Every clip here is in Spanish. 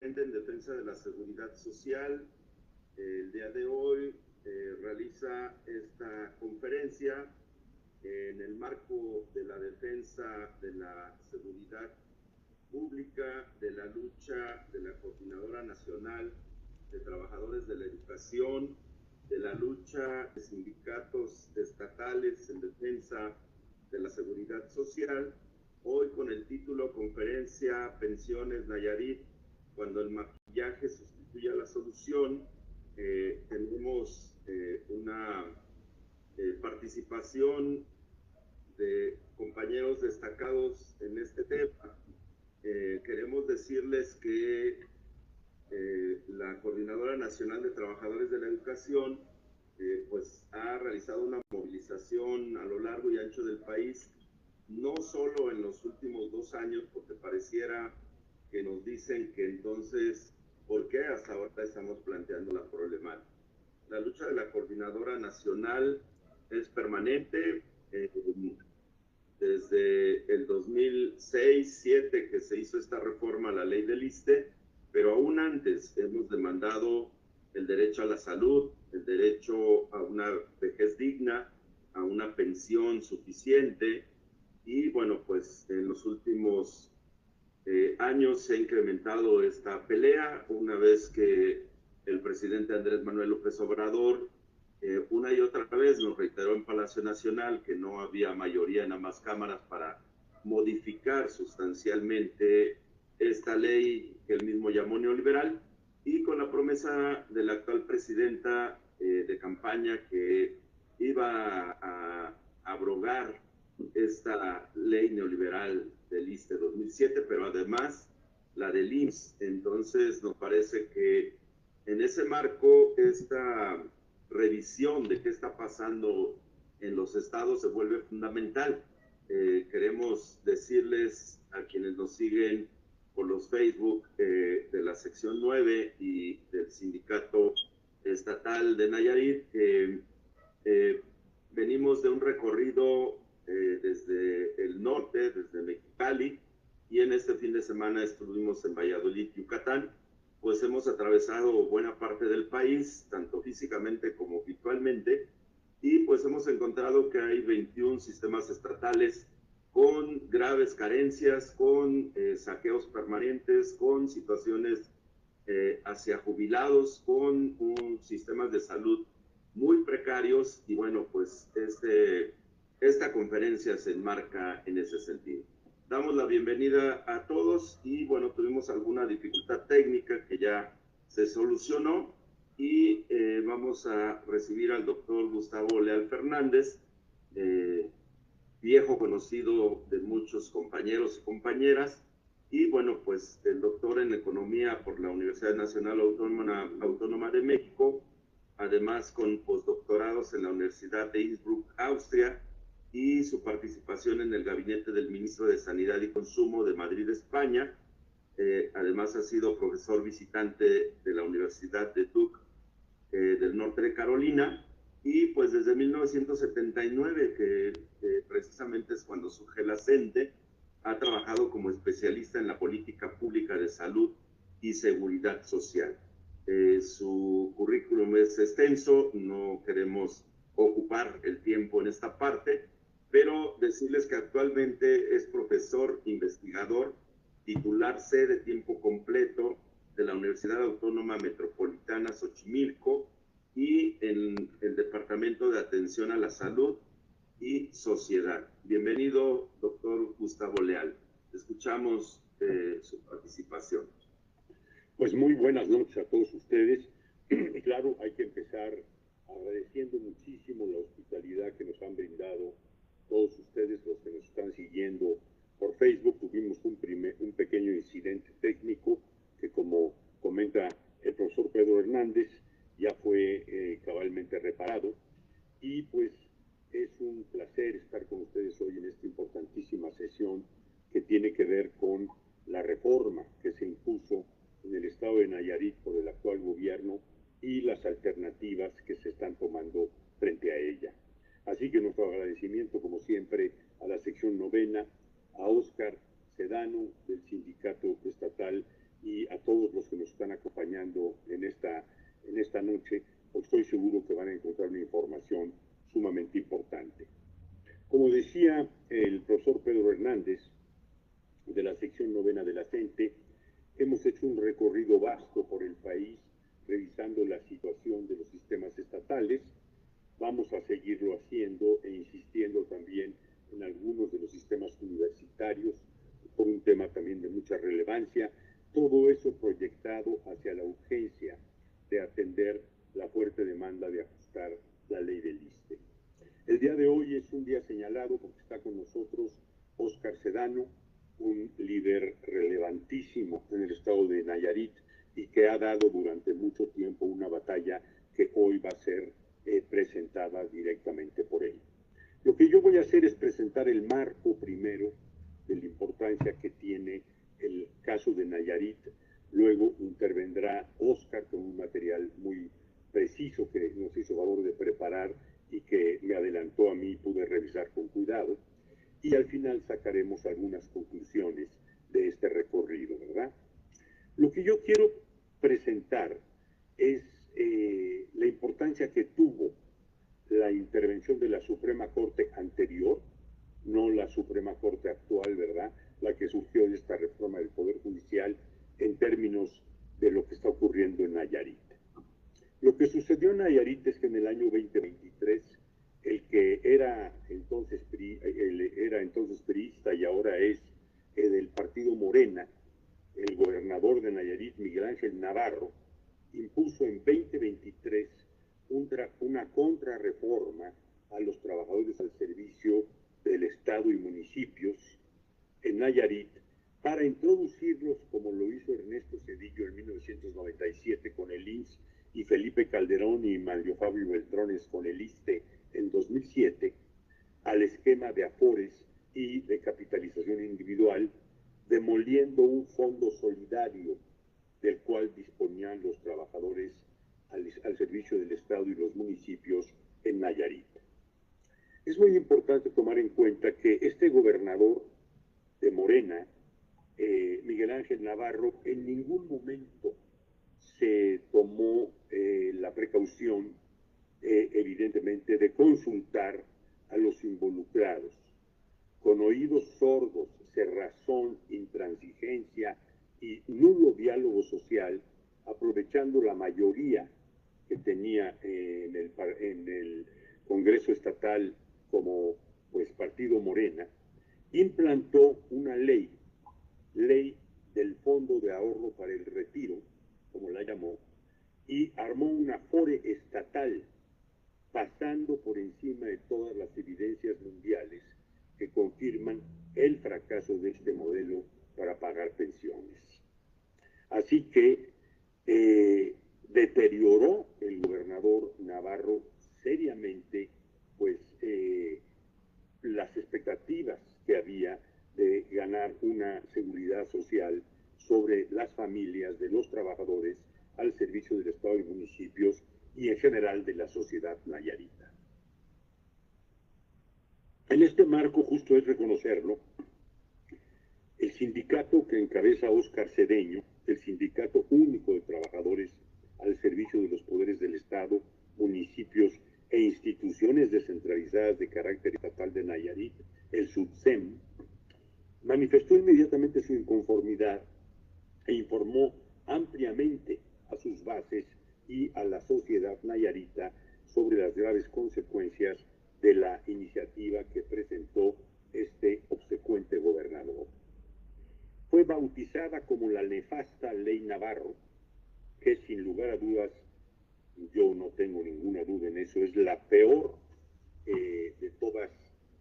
en defensa de la seguridad social. El día de hoy realiza esta conferencia en el marco de la defensa de la seguridad pública, de la lucha de la Coordinadora Nacional de Trabajadores de la Educación, de la lucha de sindicatos estatales en defensa de la seguridad social. Hoy con el título Conferencia Pensiones Nayarit, cuando el maquillaje sustituye a la solución, tenemos una participación de compañeros destacados en este tema. Queremos decirles que la Coordinadora Nacional de Trabajadores de la Educación pues ha realizado una movilización a lo largo y ancho del país, no solo en los últimos 2 años, porque pareciera que nos dicen que entonces, ¿por qué hasta ahora estamos planteando la problemática? La lucha de la Coordinadora Nacional es permanente. Desde el 2006-2007 que se hizo esta reforma a la ley del ISSSTE, pero aún antes hemos demandado el derecho a la salud, el derecho a una vejez digna, a una pensión suficiente, y bueno, pues en los últimos años se ha incrementado esta pelea, una vez que el presidente Andrés Manuel López Obrador una y otra vez nos reiteró en Palacio Nacional que no había mayoría en ambas cámaras para modificar sustancialmente esta ley que él mismo llamó neoliberal, y con la promesa de la actual presidenta de campaña que iba a abrogar esta ley neoliberal del ISSSTE 2007, pero además la del IMSS. Entonces nos parece que en ese marco esta revisión de qué está pasando en los estados se vuelve fundamental. Queremos decirles a quienes nos siguen por los Facebook de la sección 9 y del sindicato estatal de Nayarit que venimos de un recorrido desde el norte, desde Mexicali, y en este fin de semana estuvimos en Valladolid, Yucatán. Pues hemos atravesado buena parte del país, tanto físicamente como virtualmente, y pues hemos encontrado que hay 21 sistemas estatales con graves carencias, con saqueos permanentes, con situaciones hacia jubilados, con sistemas de salud muy precarios, y bueno, pues esta conferencia se enmarca en ese sentido. Damos la bienvenida a todos y bueno, tuvimos alguna dificultad técnica que ya se solucionó, y vamos a recibir al doctor Gustavo Leal Fernández, viejo conocido de muchos compañeros y compañeras, y bueno, pues el doctor en Economía por la Universidad Nacional Autónoma de México, además con postdoctorados en la Universidad de Innsbruck, Austria, y su participación en el gabinete del ministro de Sanidad y Consumo de Madrid, España. Además ha sido profesor visitante de la Universidad de Duke del norte de Carolina, y pues desde 1979, que precisamente es cuando surge la CENTE, ha trabajado como especialista en la política pública de salud y seguridad social. Su currículum es extenso, no queremos ocupar el tiempo en esta parte, pero decirles que actualmente es profesor investigador titular C de tiempo completo de la Universidad Autónoma Metropolitana Xochimilco y en el Departamento de Atención a la Salud y Sociedad. Bienvenido, doctor Gustavo Leal. Escuchamos su participación. Pues muy buenas noches a todos ustedes. Claro, hay que empezar agradeciendo muchísimo la hospitalidad que nos han brindado todos ustedes, los que nos están siguiendo por Facebook. Tuvimos un pequeño incidente técnico que, como comenta el profesor Pedro Hernández, ya fue cabalmente reparado. Y pues es un placer estar con ustedes hoy en esta importantísima sesión que tiene que ver con la reforma que se impuso en el estado de Nayarit por el actual gobierno y las alternativas que se están tomando frente a ella. Así que nuestro agradecimiento, como siempre, a la sección novena, a Óscar Sedano del Sindicato Estatal y a todos los que nos están acompañando en esta noche, pues estoy seguro que van a encontrar una información sumamente importante. Como decía el profesor Pedro Hernández, de la sección novena de la CENTE, hemos hecho un recorrido vasto por el país, revisando la situación de los sistemas estatales. Vamos a seguirlo haciendo e insistiendo también en algunos de los sistemas universitarios, por un tema también de mucha relevancia, todo eso proyectado hacia la urgencia de atender la fuerte demanda de ajustar la ley del ISSSTE. El día de hoy es un día señalado porque está con nosotros Óscar Sedano, un líder relevantísimo en el estado de Nayarit y que ha dado durante mucho tiempo una batalla que hoy va a ser presentada directamente por él. Lo que yo voy a hacer es presentar el marco primero de la importancia que tiene el caso de Nayarit. Luego intervendrá Óscar con un material muy preciso que nos hizo favor de preparar y que me adelantó a mí y pude revisar con cuidado. Y al final sacaremos algunas conclusiones de este recorrido, ¿verdad? Lo que yo quiero presentar es la importancia que tuvo la intervención de la Suprema Corte anterior, no la Suprema Corte actual, ¿verdad? La que surgió de esta reforma del Poder Judicial en términos de lo que está ocurriendo en Nayarit. Lo que sucedió en Nayarit es que en el año 2023, el que era entonces priista y ahora es del partido Morena, el gobernador de Nayarit, Miguel Ángel Navarro, impuso en 2023 una contrarreforma a los trabajadores al servicio del Estado y municipios en Nayarit para introducirlos, como lo hizo Ernesto Zedillo en 1997 con el IMSS y Felipe Calderón y Mario Fabio Beltrones con el ISSSTE en 2007, al esquema de afores y de capitalización individual, demoliendo un fondo solidario del cual disponían los trabajadores al servicio del Estado y los municipios en Nayarit. Es muy importante tomar en cuenta que este gobernador de Morena, Miguel Ángel Navarro, en ningún momento se tomó la precaución, evidentemente, de consultar a los involucrados. Con oídos sordos, cerrazón, intransigencia y nulo diálogo social, aprovechando la mayoría que tenía en el Congreso Estatal como pues partido Morena, implantó una ley del Fondo de Ahorro para el Retiro, como la llamó, y armó una afore estatal, pasando por encima de todas las evidencias mundiales que confirman el fracaso de este modelo para pagar pensiones. Así que deterioró el gobernador Navarro seriamente pues las expectativas que había de ganar una seguridad social sobre las familias de los trabajadores al servicio del Estado y municipios y en general de la sociedad nayarita. En este marco, justo es reconocerlo, el sindicato que encabeza Óscar Cedeño, el Sindicato Único de Trabajadores al servicio de los poderes del Estado, municipios e instituciones descentralizadas de carácter estatal de Nayarit, el SUTSEM, manifestó inmediatamente su inconformidad e informó ampliamente a sus bases y a la sociedad nayarita sobre las graves consecuencias de la iniciativa que presentó este obsecuente gobernador. Fue bautizada como la nefasta Ley Navarro, que sin lugar a dudas, yo no tengo ninguna duda en eso, es la peor de todas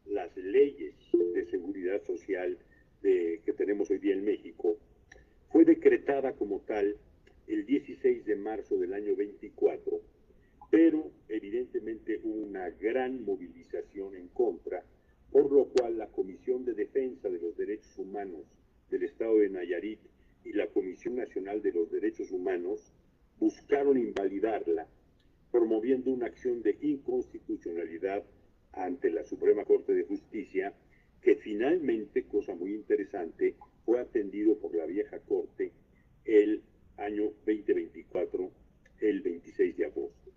las leyes de seguridad social que tenemos hoy día en México. Fue decretada como tal el 16 de marzo del año 24, pero evidentemente hubo una gran movilización en contra, por lo cual la Comisión de Defensa de los Derechos Humanos del Estado de Nayarit y la Comisión Nacional de los Derechos Humanos buscaron invalidarla, promoviendo una acción de inconstitucionalidad ante la Suprema Corte de Justicia, que finalmente, cosa muy interesante, fue atendido por la vieja Corte el año 2024, el 26 de agosto.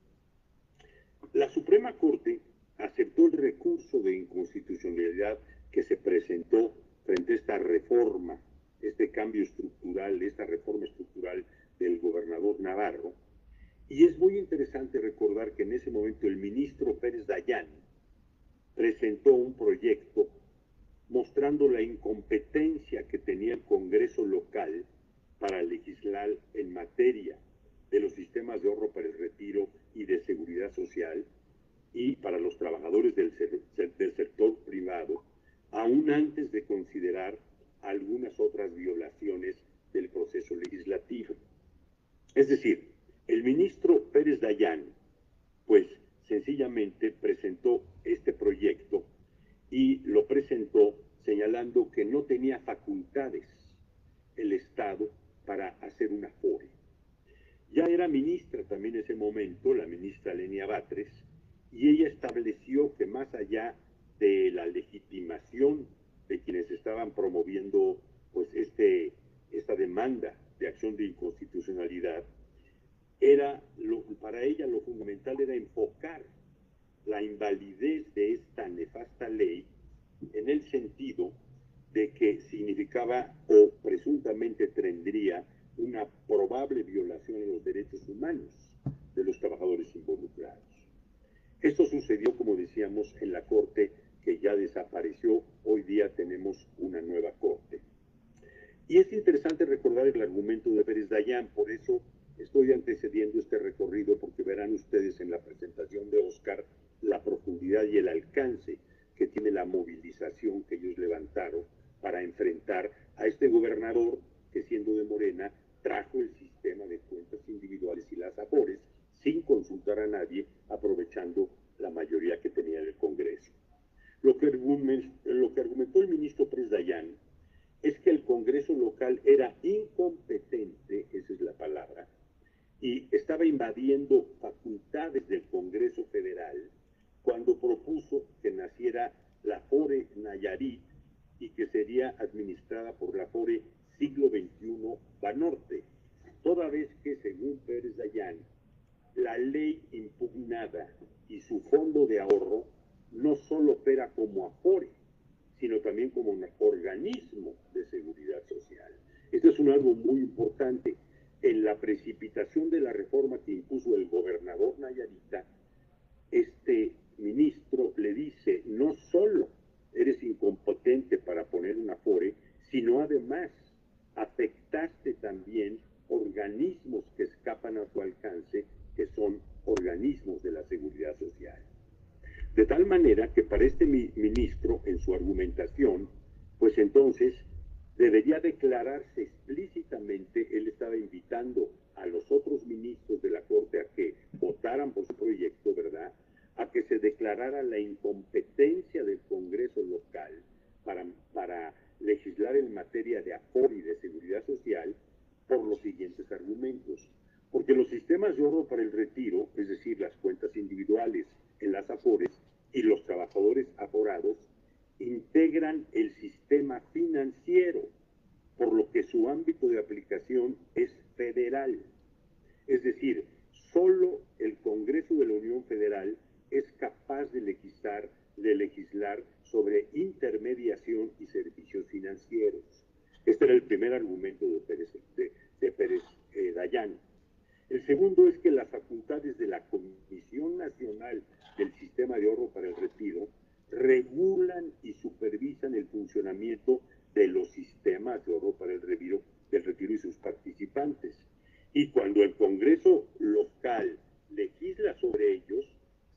La Suprema Corte aceptó el recurso de inconstitucionalidad que se presentó frente a esta reforma, este cambio estructural, esta reforma estructural del gobernador Navarro. Y es muy interesante recordar que en ese momento el ministro Pérez Dayán presentó un proyecto mostrando la incompetencia que tenía el Congreso local para legislar en materia de los sistemas de ahorro para el retiro y de seguridad social y para los trabajadores del sector privado, aún antes de considerar algunas otras violaciones del proceso legislativo. Es decir, el ministro Pérez Dayán, pues sencillamente presentó este proyecto y lo presentó señalando que no tenía facultades el Estado para hacer una FORE. Ya era ministra también en ese momento, la ministra Lenia Batres, y ella estableció que más allá de la legitimación de quienes estaban promoviendo pues esta demanda de acción de inconstitucionalidad, para ella lo fundamental era enfocar la invalidez de esta nefasta ley en el sentido de que significaba o presuntamente tendría una probable violación de los derechos humanos de los trabajadores involucrados. Esto sucedió, como decíamos, en la Corte que ya desapareció. Hoy día tenemos una nueva Corte. Y es interesante recordar el argumento de Pérez Dayán, por eso estoy antecediendo este recorrido, porque verán ustedes en la presentación de Oscar la profundidad y el alcance que tiene la movilización que ellos levantaron para enfrentar a este gobernador que, siendo de Morena, trajo el sistema de cuentas individuales y las AFORES sin consultar a nadie, aprovechando la mayoría que tenía en el Congreso. Lo que argumentó el ministro Pérez Dayán es que el Congreso local era incompetente, esa es la palabra, y estaba invadiendo facultades del Congreso Federal cuando propuso que naciera la FORE Nayarit y que sería administrada por la FORE Siglo XXI Banorte, toda vez que, según Pérez Dayán, la ley impugnada y su fondo de ahorro no solo opera como AFORE, sino también como un organismo de seguridad social. Esto es algo muy importante. En la precipitación de la reforma que impuso el gobernador Nayarita, este ministro le dice, no solo eres incompetente para poner una FORE, sino además afectaste también organismos que escapan a tu alcance, que son organismos de la seguridad social. De tal manera que para este ministro, en su argumentación, pues entonces debería declararse explícitamente, él estaba invitando a los otros ministros de la Corte a que votaran por su proyecto, ¿verdad?, a que se declarara la incompetencia del Congreso local para legislar en materia de AFORE y de seguridad social por los siguientes argumentos. Porque los sistemas de ahorro para el retiro, es decir, las cuentas individuales en las AFORES y los trabajadores aforados, integran el sistema financiero, por lo que su ámbito de aplicación es federal. Es decir, solo el Congreso de la Unión Federal es capaz de legislar sobre intermediación y servicios financieros. Este era el primer argumento de Pérez Dayán. El segundo es que las facultades de la Comisión Nacional del Sistema de Ahorro para el Retiro regulan y supervisan el funcionamiento de los sistemas de ahorro para el retiro y sus participantes. Y cuando el Congreso local legisla sobre ellos,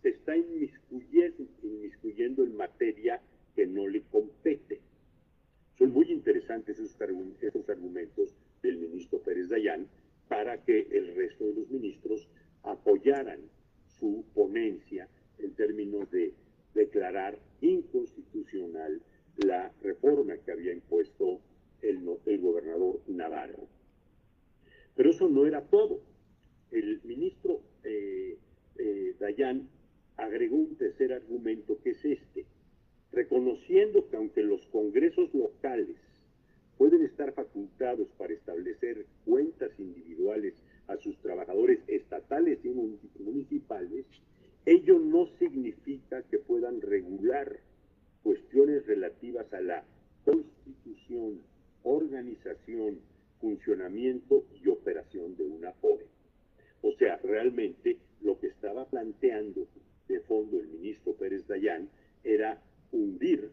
se está inmiscuyendo en materia que no le compete. Son muy interesantes esos argumentos del ministro Pérez Dayán para que el resto de los ministros apoyaran su ponencia en términos de declarar inconstitucional la reforma que había impuesto el gobernador Navarro. Pero eso no era todo. El ministro Dayán agregó un tercer argumento, que es este: reconociendo que aunque los congresos locales pueden estar facultados para establecer cuentas individuales a sus trabajadores estatales y municipales, ello no significa que puedan regular cuestiones relativas a la constitución, organización, funcionamiento y operación de una ODE. O sea, realmente lo que estaba planteando de fondo el ministro Pérez Dayán era hundir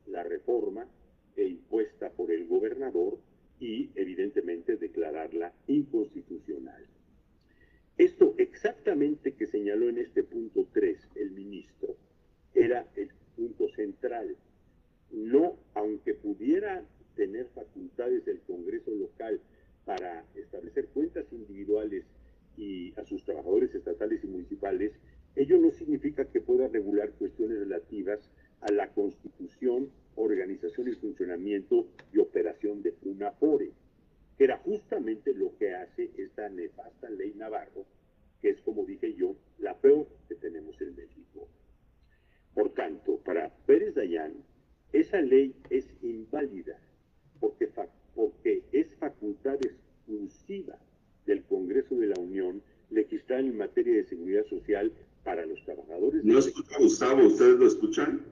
la reforma impuesta por el gobernador y evidentemente declararla inconstitucional. Esto exactamente que señaló en este punto 3 el ministro era el punto central. No, aunque pudiera tener facultades del Congreso local para establecer cuentas individuales y a sus trabajadores estatales y municipales, ello no significa que pueda regular cuestiones relativas a la constitución, organización y funcionamiento y operación de una ORE, que era justamente lo que hace esta nefasta ley Navarro, que es, como dije yo, la peor que tenemos en México. Por tanto, para Pérez Dayán, esa ley es inválida porque es facultad exclusiva del Congreso de la Unión legislar en materia de seguridad social para los trabajadores. No escucha Gustavo, ¿ustedes lo escuchan?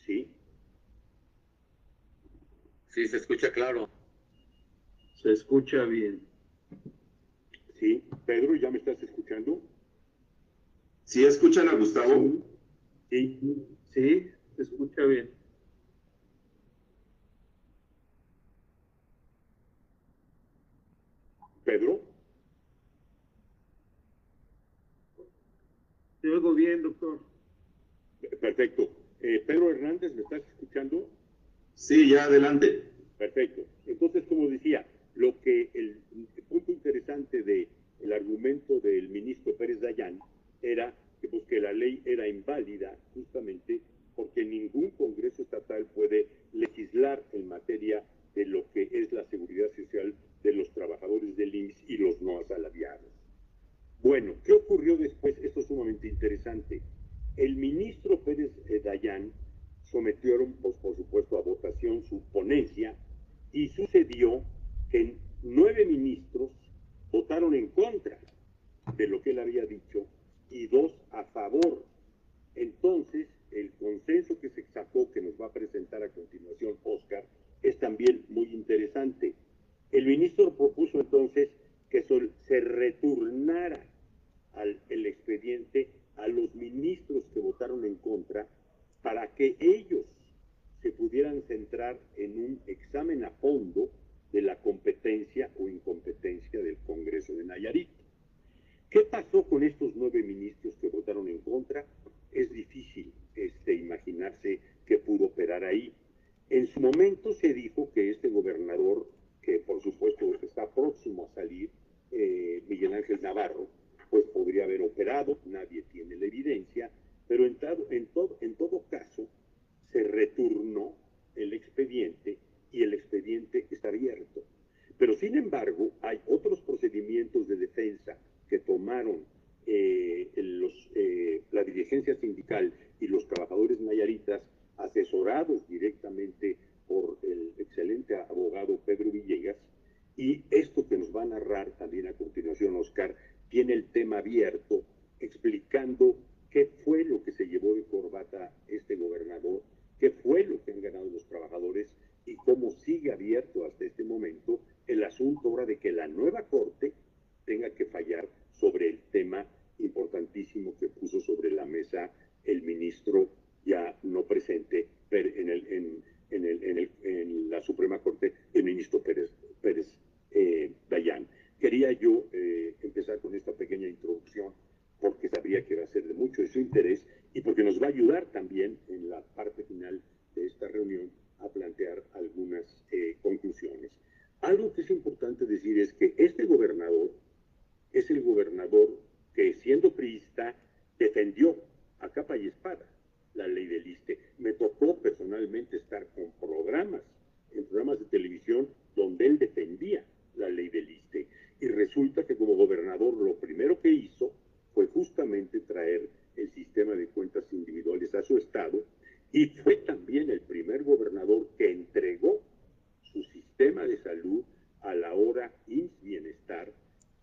Sí. Sí, se escucha claro. Se escucha bien. Sí, Pedro, ¿ya me estás escuchando? ¿Sí escuchan a Gustavo? Sí. Sí, se escucha bien. Pedro. Te oigo bien, doctor. Perfecto. Pedro Hernández, ¿me estás escuchando? Sí, ya adelante. Perfecto. Entonces, como decía, lo que el punto interesante del argumento del ministro Pérez Dayán era que la ley era inválida justamente porque ningún Congreso estatal puede legislar en materia de lo que es la seguridad social de los trabajadores del IMSS y los no asalariados. Bueno, ¿qué ocurrió después? Esto es sumamente interesante. El ministro Pérez Dayán sometieron, pues, por supuesto, a votación su ponencia y sucedió que 9 ministros votaron en contra de lo que él había dicho y 2 a favor. Entonces, el consenso que se sacó, que nos va a presentar a continuación Oscar, es también muy interesante. El ministro propuso entonces que se returnara el expediente a los ministros que votaron en contra para que ellos se pudieran centrar en un examen a fondo de la competencia o incompetencia del Congreso de Nayarit. ¿Qué pasó con estos 9 ministros que votaron en contra? Es difícil imaginarse qué pudo operar ahí. En su momento se dijo que este gobernador, que por supuesto está próximo a salir, Miguel Ángel Navarro, pues podría haber operado, nadie tiene la evidencia, pero en todo caso se returnó el expediente y el expediente está abierto. Pero sin embargo, hay otros procedimientos de defensa que tomaron la dirigencia sindical y los trabajadores nayaritas, asesorados directamente por el excelente abogado Pedro Villegas, y esto que nos va a narrar también a continuación Oscar, tiene el tema abierto, explicando qué fue lo que se llevó de corbata este gobernador, qué fue lo que han ganado los trabajadores y cómo sigue abierto hasta este momento el asunto ahora de que la nueva Corte tenga que fallar sobre el tema importantísimo que puso sobre la mesa el ministro ya no presente en la Suprema Corte, el ministro Pérez Dayán. Quería yo empezar con esta pequeña introducción porque sabía que va a ser de mucho de su interés y porque nos va a ayudar también en la parte final de esta reunión a plantear algunas conclusiones. Algo que es importante decir es que este gobernador es el gobernador que, siendo priista, defendió a capa y espada la ley del ISSSTE. Me tocó personalmente estar en programas de televisión donde él defendía la ley del ISSSTE. Y resulta que como gobernador lo primero que hizo fue justamente traer el sistema de cuentas individuales a su estado y fue también el primer gobernador que entregó sistema de salud a la hora IMSS Bienestar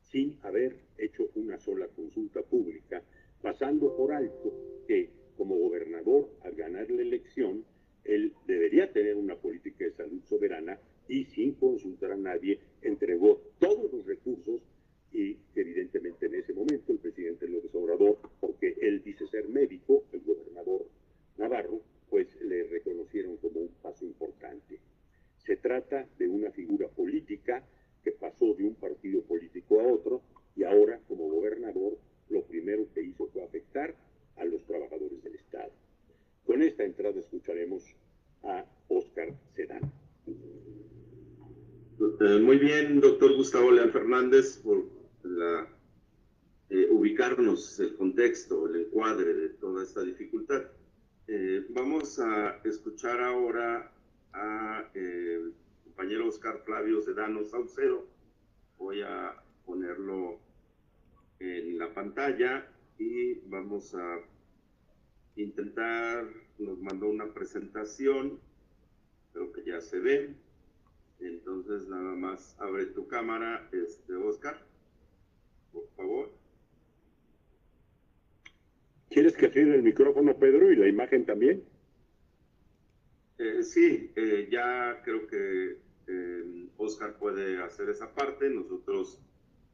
sin haber hecho una sola consulta pública, pasando por alto que como gobernador al ganar la elección, él debería tener una política de salud soberana y sin consultar a nadie entregó todos los recursos y evidentemente en ese momento el presidente López Obrador, porque él dice ser médico, el gobernador Navarro, pues le reconocieron como un paso importante. Se trata de una figura política que pasó de un partido político a otro y ahora como gobernador lo primero que hizo fue afectar a los trabajadores del Estado. Con esta entrada escucharemos a Óscar Sedano. Muy bien, doctor Gustavo Leal Fernández, por ubicarnos el contexto, el encuadre de toda esta dificultad. Vamos a escuchar ahora a compañero Óscar Flavio Sedano Saucedo. Voy a ponerlo en la pantalla y vamos a intentar, nos mandó una presentación, creo que ya se ve. Entonces nada más abre tu cámara, Óscar, por favor. ¿Quieres que cierre el micrófono, Pedro, y la imagen también? Sí, ya creo que Óscar puede hacer esa parte. Nosotros,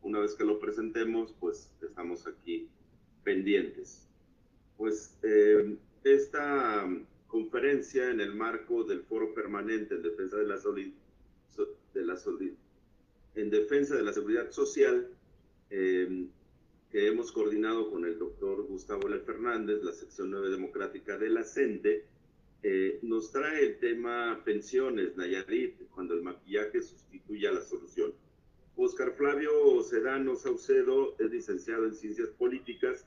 una vez que lo presentemos, pues estamos aquí pendientes. Pues esta conferencia en el marco del Foro Permanente en Defensa de en defensa de la seguridad social, que hemos coordinado con el doctor Gustavo Leal Fernández, la sección 9 democrática de la CENTE, nos trae el tema pensiones, Nayarit, cuando el maquillaje sustituye a la solución. Óscar Flavio Sedano Saucedo es licenciado en Ciencias Políticas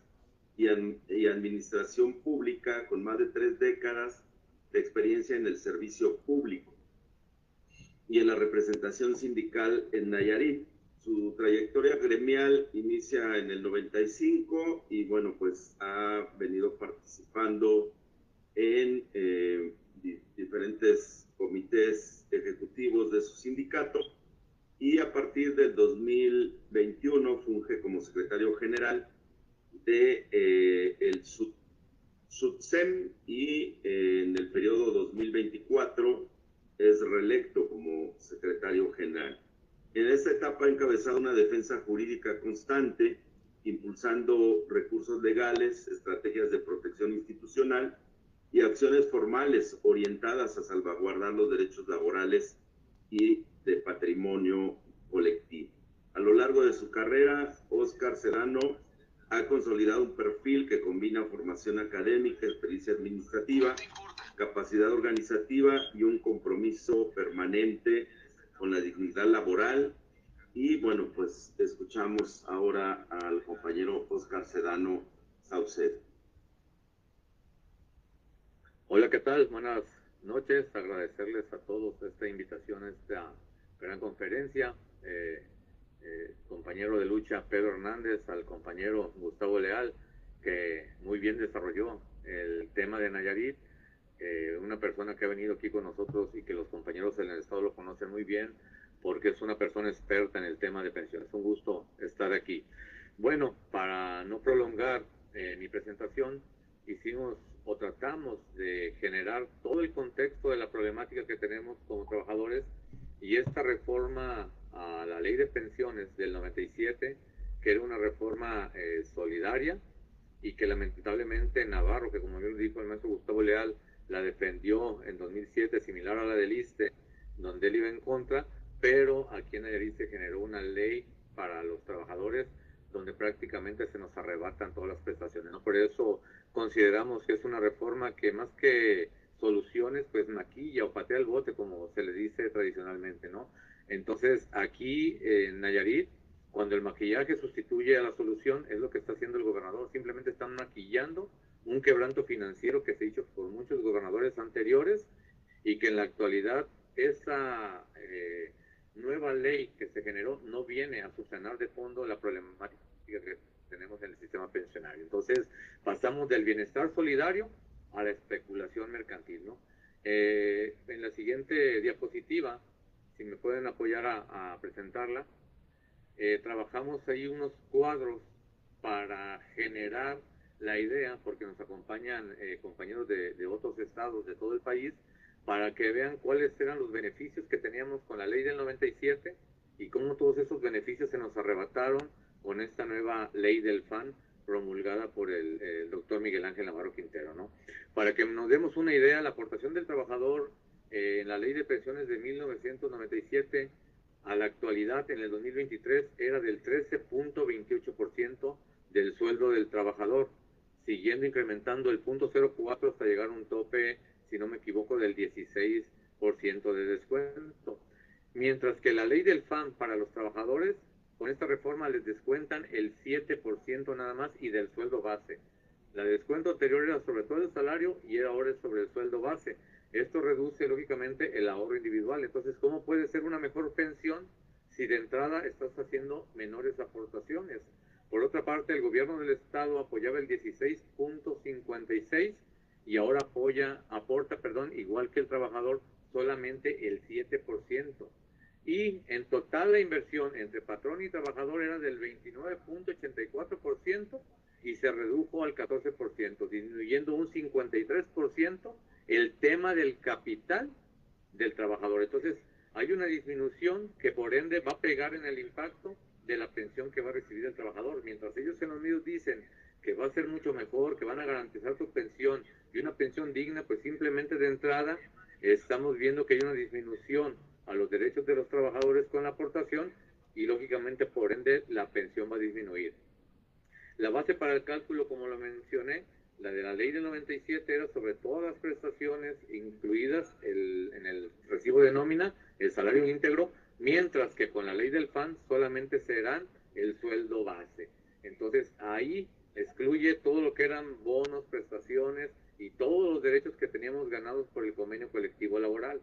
y Administración Pública con más de 3 décadas de experiencia en el servicio público y en la representación sindical en Nayarit. Su trayectoria gremial inicia en el 95 y bueno, pues ha venido participando en diferentes comités ejecutivos de su sindicato y a partir del 2021 funge como secretario general de el SUTSEM y en el periodo 2024 es reelecto como secretario general. En esta etapa ha encabezado una defensa jurídica constante, impulsando recursos legales, estrategias de protección institucional y acciones formales orientadas a salvaguardar los derechos laborales y de patrimonio colectivo. A lo largo de su carrera, Óscar Sedano ha consolidado un perfil que combina formación académica, experiencia administrativa, capacidad organizativa y un compromiso permanente con la dignidad laboral. Y bueno, pues escuchamos ahora al compañero Óscar Sedano Saucedo. Hola, ¿qué tal? Buenas noches. Agradecerles a todos esta invitación a esta gran conferencia. Compañero de lucha Pedro Hernández, al compañero Gustavo Leal, que muy bien desarrolló el tema de Nayarit. Una persona que ha venido aquí con nosotros y que los compañeros en el estado lo conocen muy bien porque es una persona experta en el tema de pensiones. Un gusto estar aquí. Bueno, para no prolongar mi presentación, hicimos o tratamos de generar todo el contexto de la problemática que tenemos como trabajadores y esta reforma a la ley de pensiones del 97, que era una reforma solidaria y que lamentablemente Navarro, que como bien dijo el maestro Gustavo Leal, la defendió en 2007, similar a la del ISSSTE, donde él iba en contra, pero aquí en Nayarit se generó una ley para los trabajadores donde prácticamente se nos arrebatan todas las prestaciones, ¿no? Por eso consideramos que es una reforma que más que soluciones, pues maquilla o patea el bote, como se le dice tradicionalmente, ¿no? Entonces, aquí en Nayarit, cuando el maquillaje sustituye a la solución, es lo que está haciendo el gobernador, simplemente están maquillando un quebranto financiero que se ha hecho por muchos gobernadores anteriores y que en la actualidad esa nueva ley que se generó no viene a subsanar de fondo la problemática que tenemos en el sistema pensionario. Entonces pasamos del bienestar solidario a la especulación mercantil, ¿no? En la siguiente diapositiva si me pueden apoyar a presentarla. Trabajamos ahí unos cuadros para generar la idea, porque nos acompañan compañeros de otros estados de todo el país, para que vean cuáles eran los beneficios que teníamos con la ley del 97 y cómo todos esos beneficios se nos arrebataron con esta nueva ley del FAN promulgada por el doctor Miguel Ángel Navarro Quintero, ¿no? Para que nos demos una idea, la aportación del trabajador en la ley de pensiones de 1997 a la actualidad, en el 2023, era del 13.28% del sueldo del trabajador, siguiendo incrementando el 0.04 hasta llegar a un tope, si no me equivoco, del 16% de descuento. Mientras que la ley del FAN para los trabajadores, con esta reforma les descuentan el 7% nada más y del sueldo base. La descuento anterior era sobre todo el salario y ahora es sobre el sueldo base. Esto reduce lógicamente el ahorro individual. Entonces, ¿cómo puede ser una mejor pensión si de entrada estás haciendo menores aportaciones? Por otra parte, el gobierno del estado apoyaba el 16.56 y ahora aporta, igual que el trabajador, solamente el 7%. Y en total la inversión entre patrón y trabajador era del 29.84% y se redujo al 14%, disminuyendo un 53% el tema del capital del trabajador. Entonces, hay una disminución que por ende va a pegar en el impacto de la pensión que va a recibir el trabajador. Mientras ellos en los medios dicen que va a ser mucho mejor, que van a garantizar su pensión y una pensión digna, pues simplemente de entrada estamos viendo que hay una disminución a los derechos de los trabajadores con la aportación y lógicamente por ende la pensión va a disminuir. La base para el cálculo, como lo mencioné, la de la ley del 97 era sobre todas las prestaciones incluidas en el recibo de nómina, el salario íntegro, mientras que con la ley del FAN solamente serán el sueldo base. Entonces ahí excluye todo lo que eran bonos, prestaciones y todos los derechos que teníamos ganados por el convenio colectivo laboral.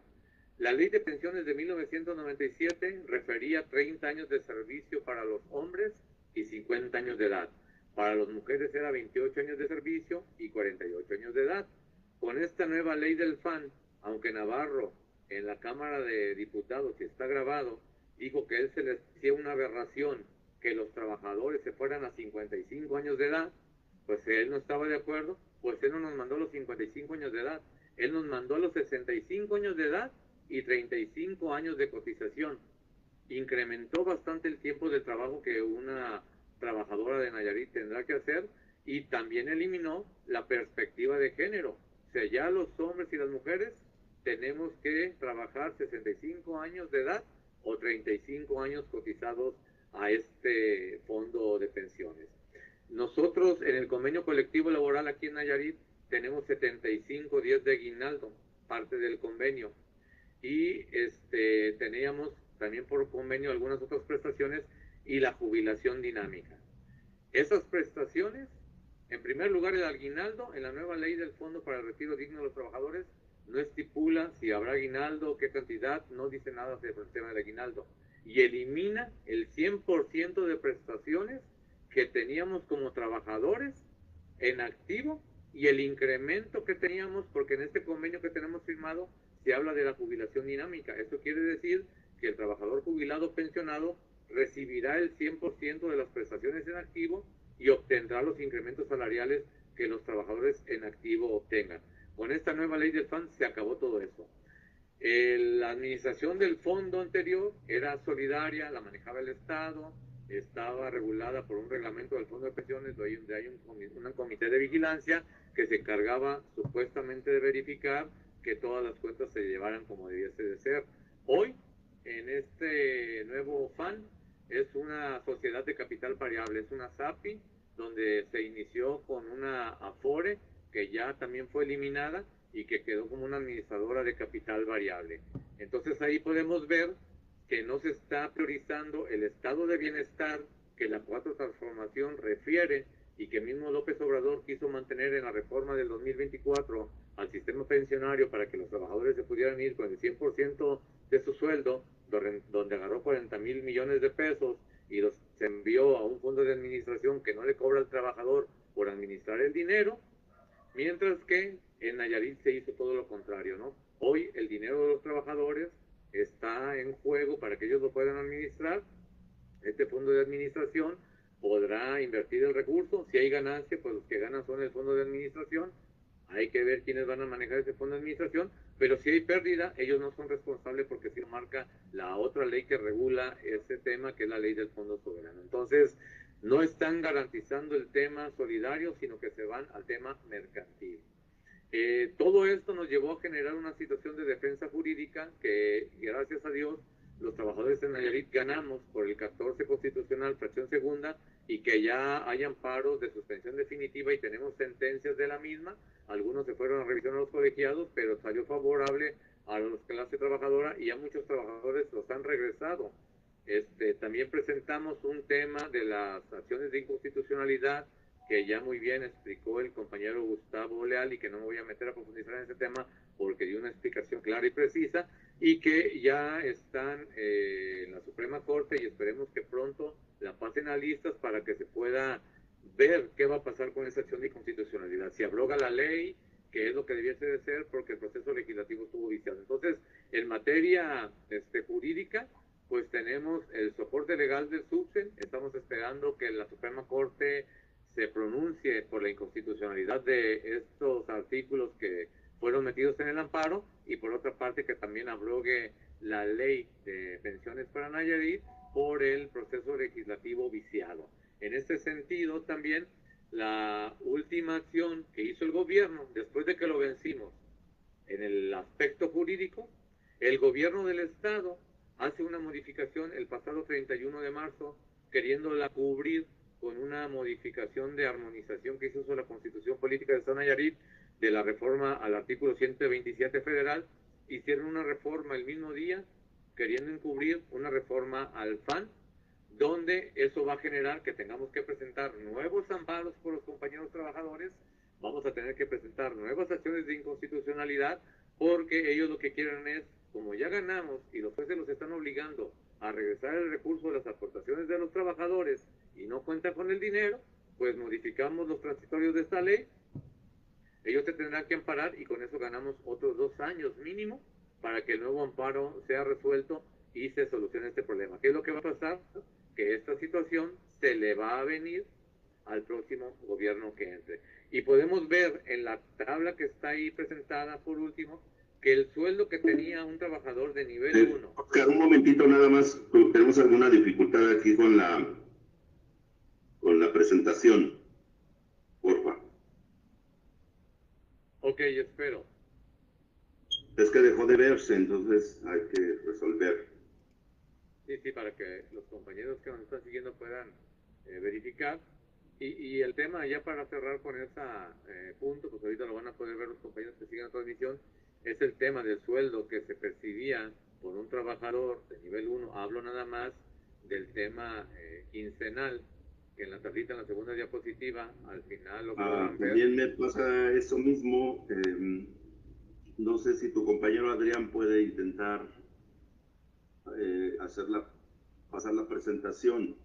La ley de pensiones de 1997 refería 30 años de servicio para los hombres y 50 años de edad. Para las mujeres era 28 años de servicio y 48 años de edad. Con esta nueva ley del FAN, aunque Navarro en la Cámara de Diputados, que está grabado, dijo que él se les hacía una aberración que los trabajadores se fueran a 55 años de edad, pues él no estaba de acuerdo, pues él no nos mandó los 55 años de edad, él nos mandó los 65 años de edad y 35 años de cotización. Incrementó bastante el tiempo de trabajo que una trabajadora de Nayarit tendrá que hacer y también eliminó la perspectiva de género. O sea, ya los hombres y las mujeres tenemos que trabajar 65 años de edad o 35 años cotizados a este fondo de pensiones. Nosotros en el convenio colectivo laboral aquí en Nayarit tenemos 75 días de aguinaldo, parte del convenio, y teníamos también por convenio algunas otras prestaciones y la jubilación dinámica. Esas prestaciones, en primer lugar el aguinaldo, en la nueva ley del Fondo para el Retiro Digno de los Trabajadores, no estipula si habrá aguinaldo, qué cantidad, no dice nada sobre el tema del aguinaldo. Y elimina el 100% de prestaciones que teníamos como trabajadores en activo y el incremento que teníamos, porque en este convenio que tenemos firmado se habla de la jubilación dinámica. Eso quiere decir que el trabajador jubilado pensionado recibirá el 100% de las prestaciones en activo y obtendrá los incrementos salariales que los trabajadores en activo obtengan. Con esta nueva ley del FAN se acabó todo eso. La administración del fondo anterior era solidaria, la manejaba el Estado, estaba regulada por un reglamento del Fondo de Pensiones, donde hay un comité de vigilancia que se encargaba supuestamente de verificar que todas las cuentas se llevaran como debiese de ser. Hoy, en este nuevo FAN, es una sociedad de capital variable, es una SAPI, donde se inició con una AFORE, que ya también fue eliminada y que quedó como una administradora de capital variable. Entonces ahí podemos ver que no se está priorizando el estado de bienestar que la Cuarta Transformación refiere y que mismo López Obrador quiso mantener en la reforma del 2024 al sistema pensionario para que los trabajadores se pudieran ir con el 100% de su sueldo, donde agarró 40,000 millones de pesos y los envió a un fondo de administración que no le cobra al trabajador por administrar el dinero, mientras que en Nayarit se hizo todo lo contrario, ¿no? Hoy el dinero de los trabajadores está en juego para que ellos lo puedan administrar. Este fondo de administración podrá invertir el recurso. Si hay ganancia, pues los que ganan son el fondo de administración. Hay que ver quiénes van a manejar ese fondo de administración, pero si hay pérdida, ellos no son responsables porque si lo marca la otra ley que regula ese tema, que es la ley del fondo soberano. Entonces, no están garantizando el tema solidario, sino que se van al tema mercantil. Todo esto nos llevó a generar una situación de defensa jurídica que, gracias a Dios, los trabajadores en Nayarit ganamos por el 14 constitucional, fracción segunda, y que ya hay amparos de suspensión definitiva y tenemos sentencias de la misma. Algunos se fueron a revisión a los colegiados, pero salió favorable a la clase trabajadora y ya muchos trabajadores los han regresado. También presentamos un tema de las acciones de inconstitucionalidad que ya muy bien explicó el compañero Gustavo Leal y que no me voy a meter a profundizar en ese tema porque dio una explicación clara y precisa, y que ya están en la Suprema Corte y esperemos que pronto la pasen a listas para que se pueda ver qué va a pasar con esa acción de inconstitucionalidad, si abroga la ley, que es lo que debiese de ser porque el proceso legislativo estuvo viciado. Entonces, en materia jurídica, pues tenemos el soporte legal del SUBSEN, estamos esperando que la Suprema Corte se pronuncie por la inconstitucionalidad de estos artículos que fueron metidos en el amparo, y por otra parte que también abrogue la ley de pensiones para Nayarit por el proceso legislativo viciado. En este sentido también la última acción que hizo el gobierno después de que lo vencimos en el aspecto jurídico, el gobierno del estado hace una modificación el pasado 31 de marzo queriéndola cubrir con una modificación de armonización que hizo la Constitución Política de Estado de Nayarit de la reforma al artículo 127 federal. Hicieron una reforma el mismo día queriendo encubrir una reforma al FAN, donde eso va a generar que tengamos que presentar nuevos amparos por los compañeros trabajadores, vamos a tener que presentar nuevas acciones de inconstitucionalidad, porque ellos lo que quieren es, como ya ganamos y los jueces los están obligando a regresar el recurso de las aportaciones de los trabajadores y no cuentan con el dinero, pues modificamos los transitorios de esta ley, ellos se tendrán que amparar y con eso ganamos otros 2 años mínimo para que el nuevo amparo sea resuelto y se solucione este problema. ¿Qué es lo que va a pasar? Que esta situación se le va a venir al próximo gobierno que entre. Y podemos ver en la tabla que está ahí presentada por último, que el sueldo que tenía un trabajador de nivel 1... Oscar, un momentito nada más, tenemos alguna dificultad aquí con la presentación, porfa. Ok, espero. Es que dejó de verse, entonces hay que resolver. Sí, para que los compañeros que nos están siguiendo puedan verificar. Y el tema, ya para cerrar con ese punto, pues ahorita lo van a poder ver los compañeros que siguen la transmisión, es el tema del sueldo que se percibía por un trabajador de nivel 1. Hablo nada más del tema quincenal, que en la tablita, en la segunda diapositiva, al final lo podrán ver. También me pasa eso mismo. No sé si tu compañero Adrián puede intentar pasar la presentación.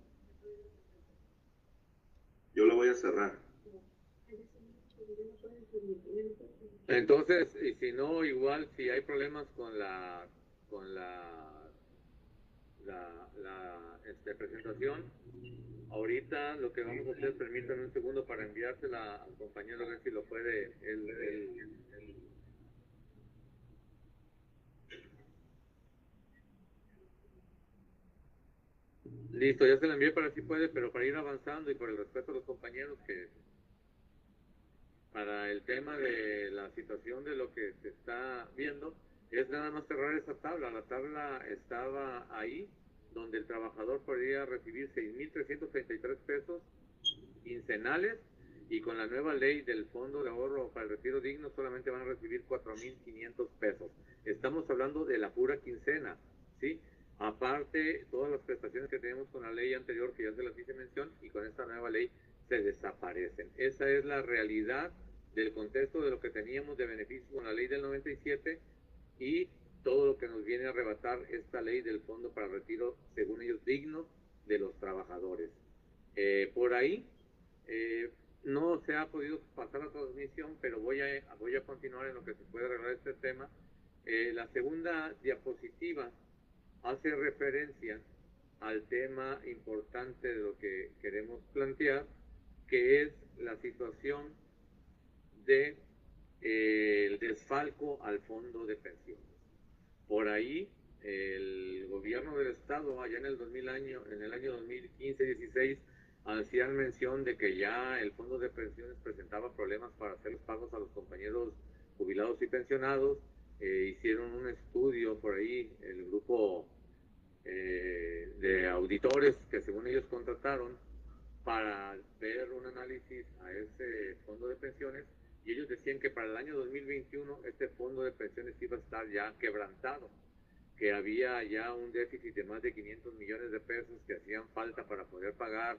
Yo la voy a cerrar. Entonces, y si no, igual si hay problemas con la presentación, ahorita lo que vamos a hacer, permítanme un segundo para enviársela al compañero, a ver si lo puede Listo, ya se la envié para si puede, pero para ir avanzando y por el respeto a los compañeros, que para el tema de la situación de lo que se está viendo, es nada más cerrar esa tabla. La tabla estaba ahí, donde el trabajador podría recibir 6.333 pesos quincenales, y con la nueva ley del Fondo de Ahorro para el Retiro Digno solamente van a recibir 4.500 pesos. Estamos hablando de la pura quincena, ¿sí? Aparte, todas las prestaciones que tenemos con la ley anterior, que ya se las hice mención, y con esta nueva ley se desaparecen. Esa es la realidad del contexto de lo que teníamos de beneficio con la ley del 97 y todo lo que nos viene a arrebatar esta ley del Fondo para el Retiro, según ellos, digno de los trabajadores. Por ahí no se ha podido pasar la transmisión, pero voy a continuar en lo que se puede arreglar este tema. La segunda diapositiva hace referencia al tema importante de lo que queremos plantear, que es la situación de el desfalco al fondo de pensiones. Por ahí el gobierno del estado allá en el año 2015-16 hacían mención de que ya el fondo de pensiones presentaba problemas para hacer los pagos a los compañeros jubilados y pensionados. Hicieron un estudio por ahí el grupo de auditores que según ellos contrataron para ver un análisis a ese fondo de pensiones, y ellos decían que para el año 2021 este fondo de pensiones iba a estar ya quebrantado, que había ya un déficit de más de 500 millones de pesos que hacían falta para poder pagar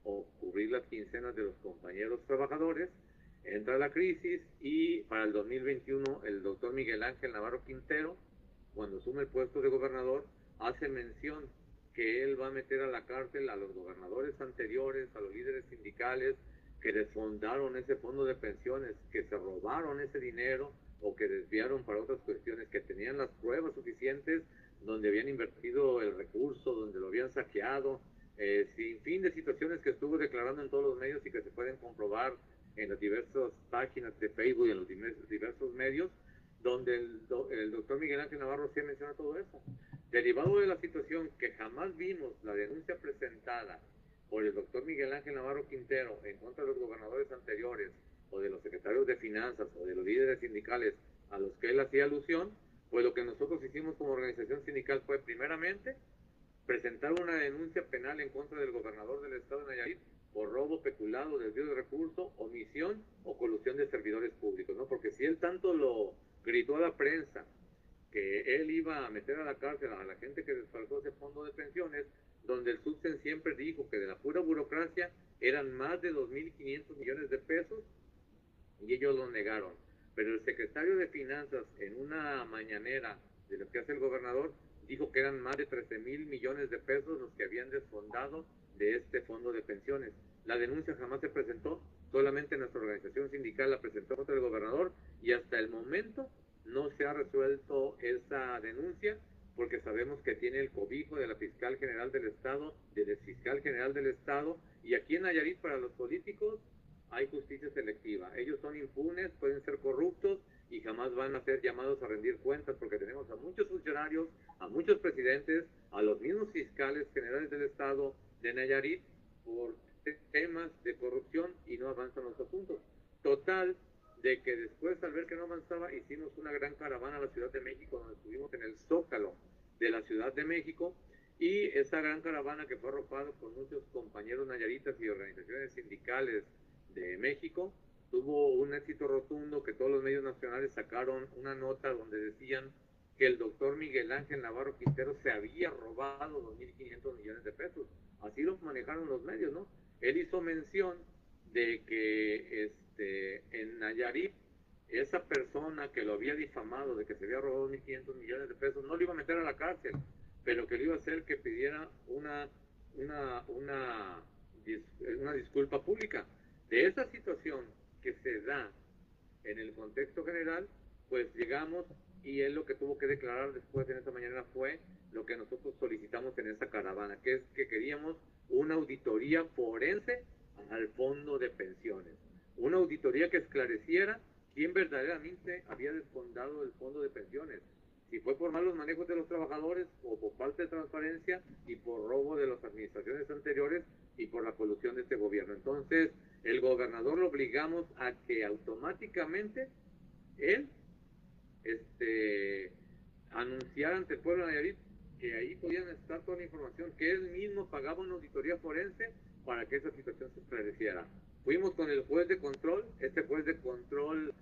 o cubrir las quincenas de los compañeros trabajadores. Entra la crisis y para el 2021 el doctor Miguel Ángel Navarro Quintero, cuando asume el puesto de gobernador, hace mención que él va a meter a la cárcel a los gobernadores anteriores, a los líderes sindicales que desfondaron ese fondo de pensiones, que se robaron ese dinero o que desviaron para otras cuestiones, que tenían las pruebas suficientes donde habían invertido el recurso, donde lo habían saqueado, sin fin de situaciones que estuvo declarando en todos los medios y que se pueden comprobar en las diversas páginas de Facebook y en los diversos medios, donde el doctor Miguel Ángel Navarro sí menciona todo eso. Derivado de la situación que jamás vimos la denuncia presentada por el doctor Miguel Ángel Navarro Quintero en contra de los gobernadores anteriores o de los secretarios de finanzas o de los líderes sindicales a los que él hacía alusión, pues lo que nosotros hicimos como organización sindical fue primeramente presentar una denuncia penal en contra del gobernador del estado de Nayarit por robo, peculado, desvío de recursos, omisión o colusión de servidores públicos, ¿no? Porque si él tanto lo gritó a la prensa que él iba a meter a la cárcel a la gente que desfalcó ese fondo de pensiones, donde el Subsen siempre dijo que de la pura burocracia eran más de 2.500 millones de pesos y ellos lo negaron. Pero el secretario de Finanzas en una mañanera de lo que hace el gobernador dijo que eran más de 13.000 millones de pesos los que habían desfondado de este fondo de pensiones. La denuncia jamás se presentó, solamente nuestra organización sindical la presentó contra el gobernador y hasta el momento no se ha resuelto esa denuncia porque sabemos que tiene el cobijo de la fiscal general del estado, del fiscal general del estado, y aquí en Nayarit para los políticos hay justicia selectiva. Ellos son impunes, pueden ser corruptos y jamás van a ser llamados a rendir cuentas porque tenemos a muchos funcionarios, a muchos presidentes, a los mismos fiscales generales del estado de Nayarit por temas de corrupción y no avanzan los asuntos. Total, de que después al ver que no avanzaba hicimos una gran caravana a la Ciudad de México donde estuvimos en el Zócalo de la Ciudad de México y esa gran caravana que fue arropada por muchos compañeros nayaritas y organizaciones sindicales de México tuvo un éxito rotundo que todos los medios nacionales sacaron una nota donde decían que el doctor Miguel Ángel Navarro Quintero se había robado 2.500 millones de pesos. Así lo manejaron los medios, ¿no? Él hizo mención de que en Nayarit esa persona que lo había difamado de que se había robado 1.500 millones de pesos no lo iba a meter a la cárcel, pero que lo iba a hacer que pidiera una disculpa pública. De esa situación que se da en el contexto general, pues llegamos y él lo que tuvo que declarar después en esta mañana fue lo que nosotros solicitamos en esa caravana, que es que queríamos una auditoría forense al fondo de pensiones, una auditoría que esclareciera quién verdaderamente había desfondado el fondo de pensiones, si fue por malos manejos de los trabajadores o por falta de transparencia y por robo de las administraciones anteriores y por la colusión de este gobierno. Entonces, el gobernador lo obligamos a que automáticamente él anunciara ante el pueblo de Nayarit que ahí podían estar toda la información, que él mismo pagaba una auditoría forense para que esa situación se esclareciera. Fuimos con el juez de control, este juez de control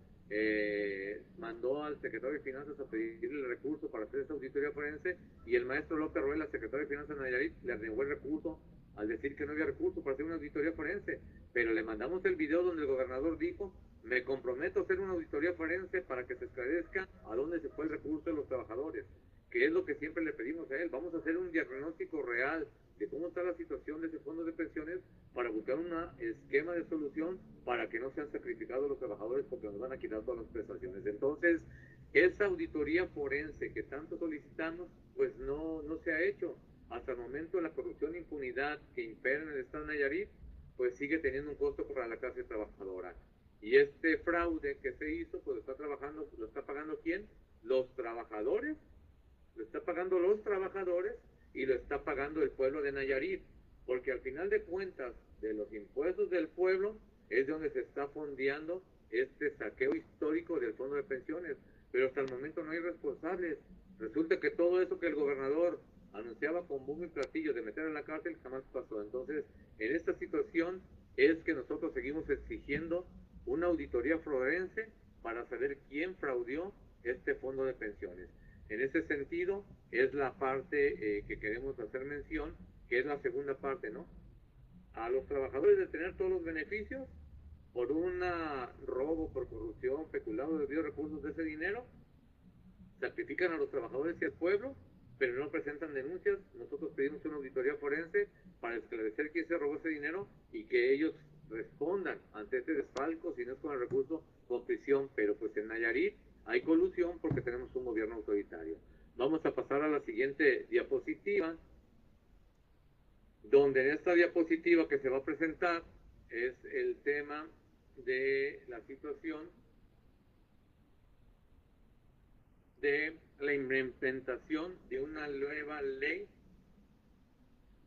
mandó al secretario de Finanzas a pedirle el recurso para hacer esa auditoría forense y el maestro López Ruela, secretario de Finanzas de Nayarit, le negó el recurso al decir que no había recurso para hacer una auditoría forense, pero le mandamos el video donde el gobernador dijo: me comprometo a hacer una auditoría forense para que se esclarezca a dónde se fue el recurso de los trabajadores, que es lo que siempre le pedimos a él. Vamos a hacer un diagnóstico real de cómo está la situación de ese fondo de pensiones para buscar un esquema de solución para que no sean sacrificados los trabajadores porque nos van a quitar todas las prestaciones. Entonces, esa auditoría forense que tanto solicitamos, pues no se ha hecho. Hasta el momento la corrupción e impunidad que impera en el estado de Nayarit, pues sigue teniendo un costo para la clase trabajadora. Y este fraude que se hizo, pues lo está pagando ¿quién? Los trabajadores, lo está pagando los trabajadores y lo está pagando el pueblo de Nayarit, porque al final de cuentas, de los impuestos del pueblo, es donde se está fondeando este saqueo histórico del fondo de pensiones, pero hasta el momento no hay responsables. Resulta que todo eso que el gobernador anunciaba con bombo y platillo de meter en la cárcel jamás pasó. Entonces, en esta situación es que nosotros seguimos exigiendo una auditoría forense para saber quién fraudeó este fondo de pensiones. En ese sentido, es la parte que queremos hacer mención, que es la segunda parte, ¿no? A los trabajadores de tener todos los beneficios por un robo, por corrupción, peculado, desvío de recursos de ese dinero, sacrifican a los trabajadores y al pueblo, pero no presentan denuncias. Nosotros pedimos una auditoría forense para esclarecer quién se robó ese dinero y que ellos respondan ante este desfalco, si no es con el recurso, con prisión. Pero pues en Nayarit hay colusión porque tenemos un gobierno autoritario. Vamos a pasar a la siguiente diapositiva, donde en esta diapositiva que se va a presentar es el tema de la situación de la implementación de una nueva ley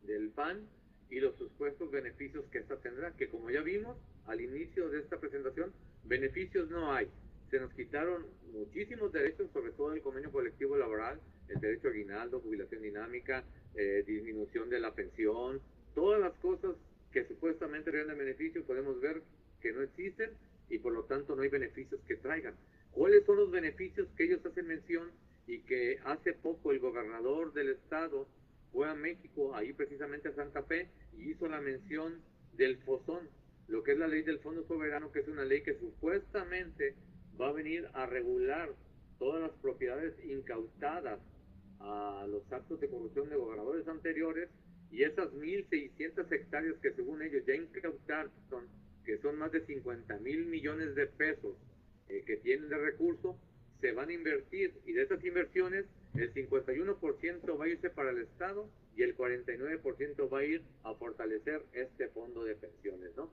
del PAN y los supuestos beneficios que esta tendrá, que como ya vimos al inicio de esta presentación, beneficios no hay. Se nos quitaron muchísimos derechos, sobre todo el convenio colectivo laboral, el derecho a aguinaldo, jubilación dinámica, disminución de la pensión, todas las cosas que supuestamente traen beneficio, podemos ver que no existen y por lo tanto no hay beneficios que traigan. ¿Cuáles son los beneficios que ellos hacen mención y que hace poco el gobernador del estado fue a México, ahí precisamente a Santa Fe, y hizo la mención del FOSON, lo que es la ley del Fondo Soberano, que es una ley que supuestamente va a venir a regular todas las propiedades incautadas a los actos de corrupción de gobernadores anteriores, y esas 1.600 hectáreas que según ellos ya incautaron, que son más de 50,000 millones de pesos que tienen de recurso, se van a invertir, y de esas inversiones el 51% va a irse para el Estado y el 49% va a ir a fortalecer este fondo de pensiones, ¿no?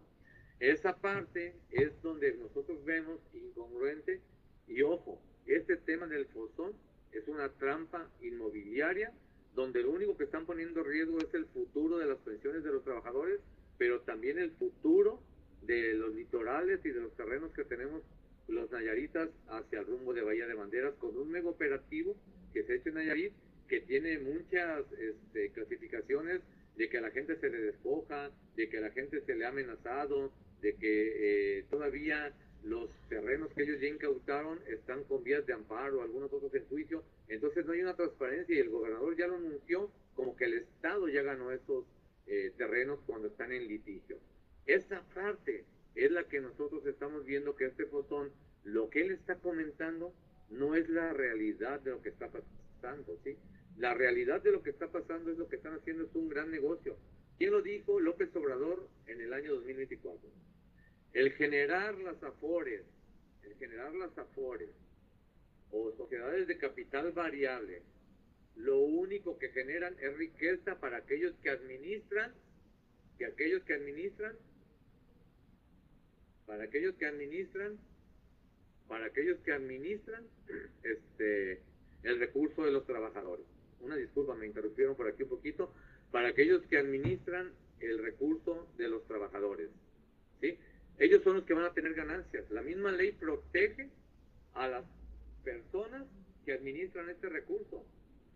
Esa parte es donde nosotros vemos incongruente, y ojo, este tema del FOSON es una trampa inmobiliaria donde lo único que están poniendo en riesgo es el futuro de las pensiones de los trabajadores, pero también el futuro de los litorales y de los terrenos que tenemos los nayaritas hacia el rumbo de Bahía de Banderas, con un mega operativo que se ha hecho en Nayarit, que tiene muchas clasificaciones de que a la gente se le despoja, de que a la gente se le ha amenazado, de que todavía los terrenos que ellos ya incautaron están con vías de amparo, algunos otros en juicio. Entonces no hay una transparencia y el gobernador ya lo anunció como que el Estado ya ganó esos terrenos cuando están en litigio. Esa parte es la que nosotros estamos viendo, que este FOSON, lo que él está comentando no es la realidad de lo que está pasando, ¿sí? La realidad de lo que está pasando es lo que están haciendo, es un gran negocio. ¿Quién lo dijo? López Obrador en el año 2024. El generar las afores o sociedades de capital variable, lo único que generan es riqueza para aquellos que administran, el recurso de los trabajadores. Una disculpa, me interrumpieron por aquí un poquito. Para aquellos que administran el recurso de los trabajadores, ¿sí? Ellos son los que van a tener ganancias. La misma ley protege a las personas que administran este recurso.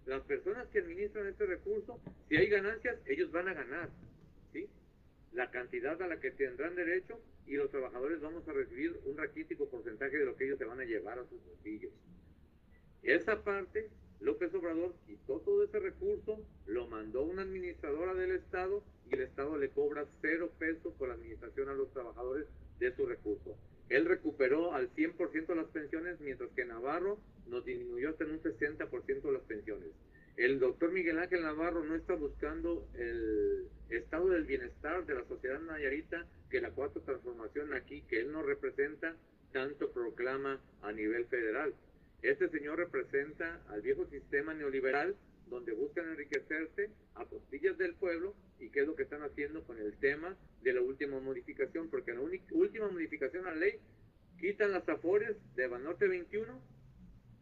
Las personas que administran este recurso, si hay ganancias, ellos van a ganar, ¿sí? La cantidad a la que tendrán derecho, y los trabajadores vamos a recibir un raquítico porcentaje de lo que ellos se van a llevar a sus bolsillos. Esa parte, López Obrador quitó todo ese recurso, lo mandó a una administradora del Estado y el Estado le cobra 0 pesos por la administración a los trabajadores de su recurso. Él recuperó al 100% las pensiones, mientras que Navarro nos disminuyó hasta en un 60% las pensiones. El doctor Miguel Ángel Navarro no está buscando el estado del bienestar de la sociedad nayarita, que la cuarta transformación aquí, que él nos representa, tanto proclama a nivel federal. Este señor representa al viejo sistema neoliberal donde buscan enriquecerse a costillas del pueblo y qué es lo que están haciendo con el tema de la última modificación, porque en la última modificación a la ley quitan las afores de Banorte 21,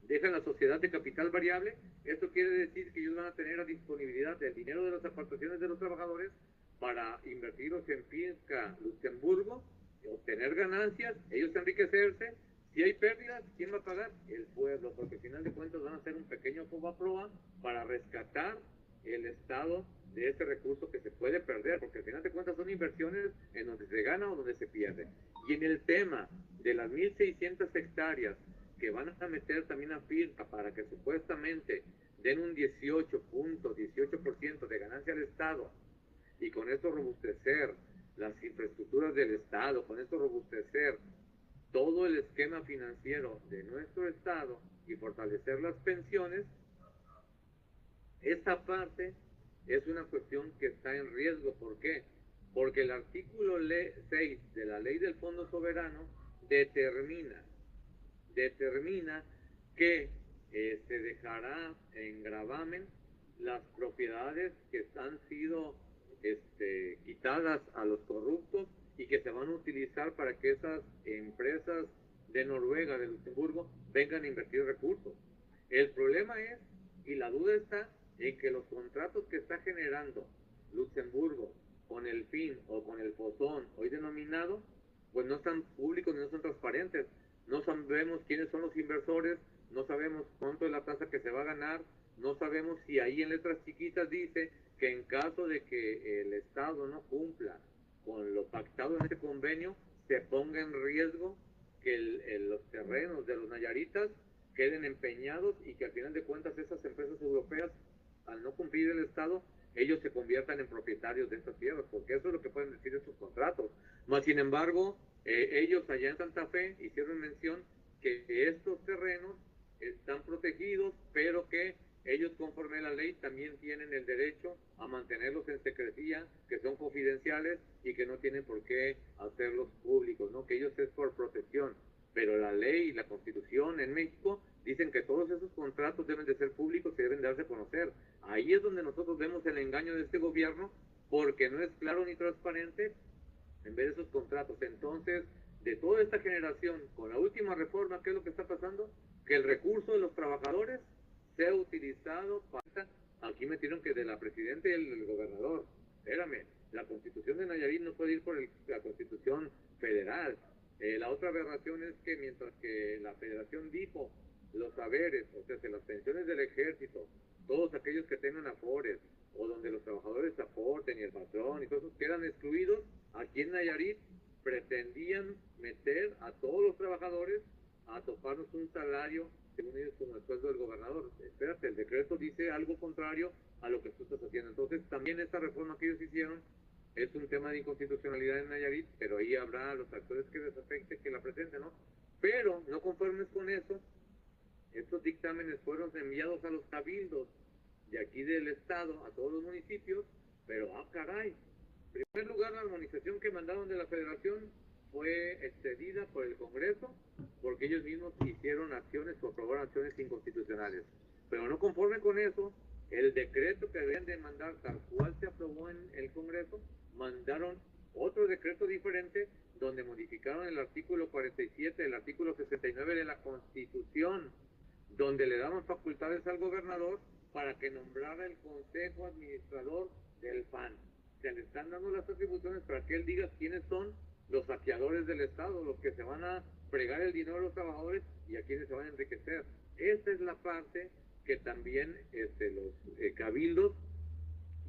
dejan la sociedad de capital variable. Esto quiere decir que ellos van a tener a disponibilidad el dinero de las aportaciones de los trabajadores para invertirlos en finca Luxemburgo, obtener ganancias, ellos enriquecerse. Si hay pérdidas, ¿quién va a pagar? El pueblo, porque al final de cuentas van a hacer un pequeño proa para rescatar el Estado de ese recurso que se puede perder, porque al final de cuentas son inversiones en donde se gana o donde se pierde. Y en el tema de las 1.600 hectáreas que van a meter también a FIRCA para que supuestamente den un 18.18% de ganancia al Estado y con esto robustecer las infraestructuras del Estado, con esto robustecer todo el esquema financiero de nuestro Estado y fortalecer las pensiones, esta parte es una cuestión que está en riesgo. ¿Por qué? Porque el artículo 6 de la Ley del Fondo Soberano determina que se dejará en gravamen las propiedades que han sido quitadas a los corruptos y que se van a utilizar para que esas empresas de Noruega, de Luxemburgo, vengan a invertir recursos. El problema es, y la duda está, en que los contratos que está generando Luxemburgo con el FIN o con el FOSON, hoy denominado, pues no están públicos ni no son transparentes. No sabemos quiénes son los inversores, no sabemos cuánto es la tasa que se va a ganar, no sabemos si ahí en letras chiquitas dice que en caso de que el Estado no cumpla con lo pactado en este convenio, se ponga en riesgo que los terrenos de los nayaritas queden empeñados y que al final de cuentas esas empresas europeas, al no cumplir el Estado, ellos se conviertan en propietarios de estas tierras, porque eso es lo que pueden decir estos contratos. Más sin embargo, ellos allá en Santa Fe hicieron mención que estos terrenos están protegidos, pero que ellos conforme a la ley también tienen el derecho a mantenerlos en secrecía, que son confidenciales y que no tienen por qué hacerlos públicos, ¿no? Que ellos es por protección, pero la ley y la Constitución en México dicen que todos esos contratos deben de ser públicos y deben de darse a conocer. Ahí es donde nosotros vemos el engaño de este gobierno, porque no es claro ni transparente en ver esos contratos. Entonces, de toda esta generación, con la última reforma, ¿qué es lo que está pasando? Que el recurso de los trabajadores sea utilizado para... Aquí metieron que de la presidenta y el gobernador. Espérame, la Constitución de Nayarit no puede ir por la Constitución federal. La otra aberración es que mientras que la federación dijo los saberes, o sea, que las pensiones del ejército, todos aquellos que tengan afores, o donde los trabajadores aporten y el patrón y todos esos quedan excluidos, aquí en Nayarit pretendían meter a todos los trabajadores a toparnos un salario según ellos como el sueldo del gobernador. Espérate, el decreto dice algo contrario a lo que tú estás haciendo. Entonces también esta reforma que ellos hicieron es un tema de inconstitucionalidad en Nayarit, pero ahí habrá los actores que les afecte que la presenten, ¿no? Pero no conformes con eso, estos dictámenes fueron enviados a los cabildos de aquí del estado, a todos los municipios, pero caray, en primer lugar la armonización que mandaron de la federación fue excedida por el Congreso porque ellos mismos hicieron acciones o aprobaron acciones inconstitucionales. Pero no conforme con eso, el decreto que debían de mandar tal cual se aprobó en el Congreso, mandaron otro decreto diferente donde modificaron el artículo 47, el artículo 69 de la Constitución, donde le daban facultades al gobernador para que nombrara el consejo administrador del PAN. Se le están dando las atribuciones para que él diga quiénes son los saqueadores del Estado, los que se van a fregar el dinero de los trabajadores y a quienes se van a enriquecer. Esta es la parte que también los cabildos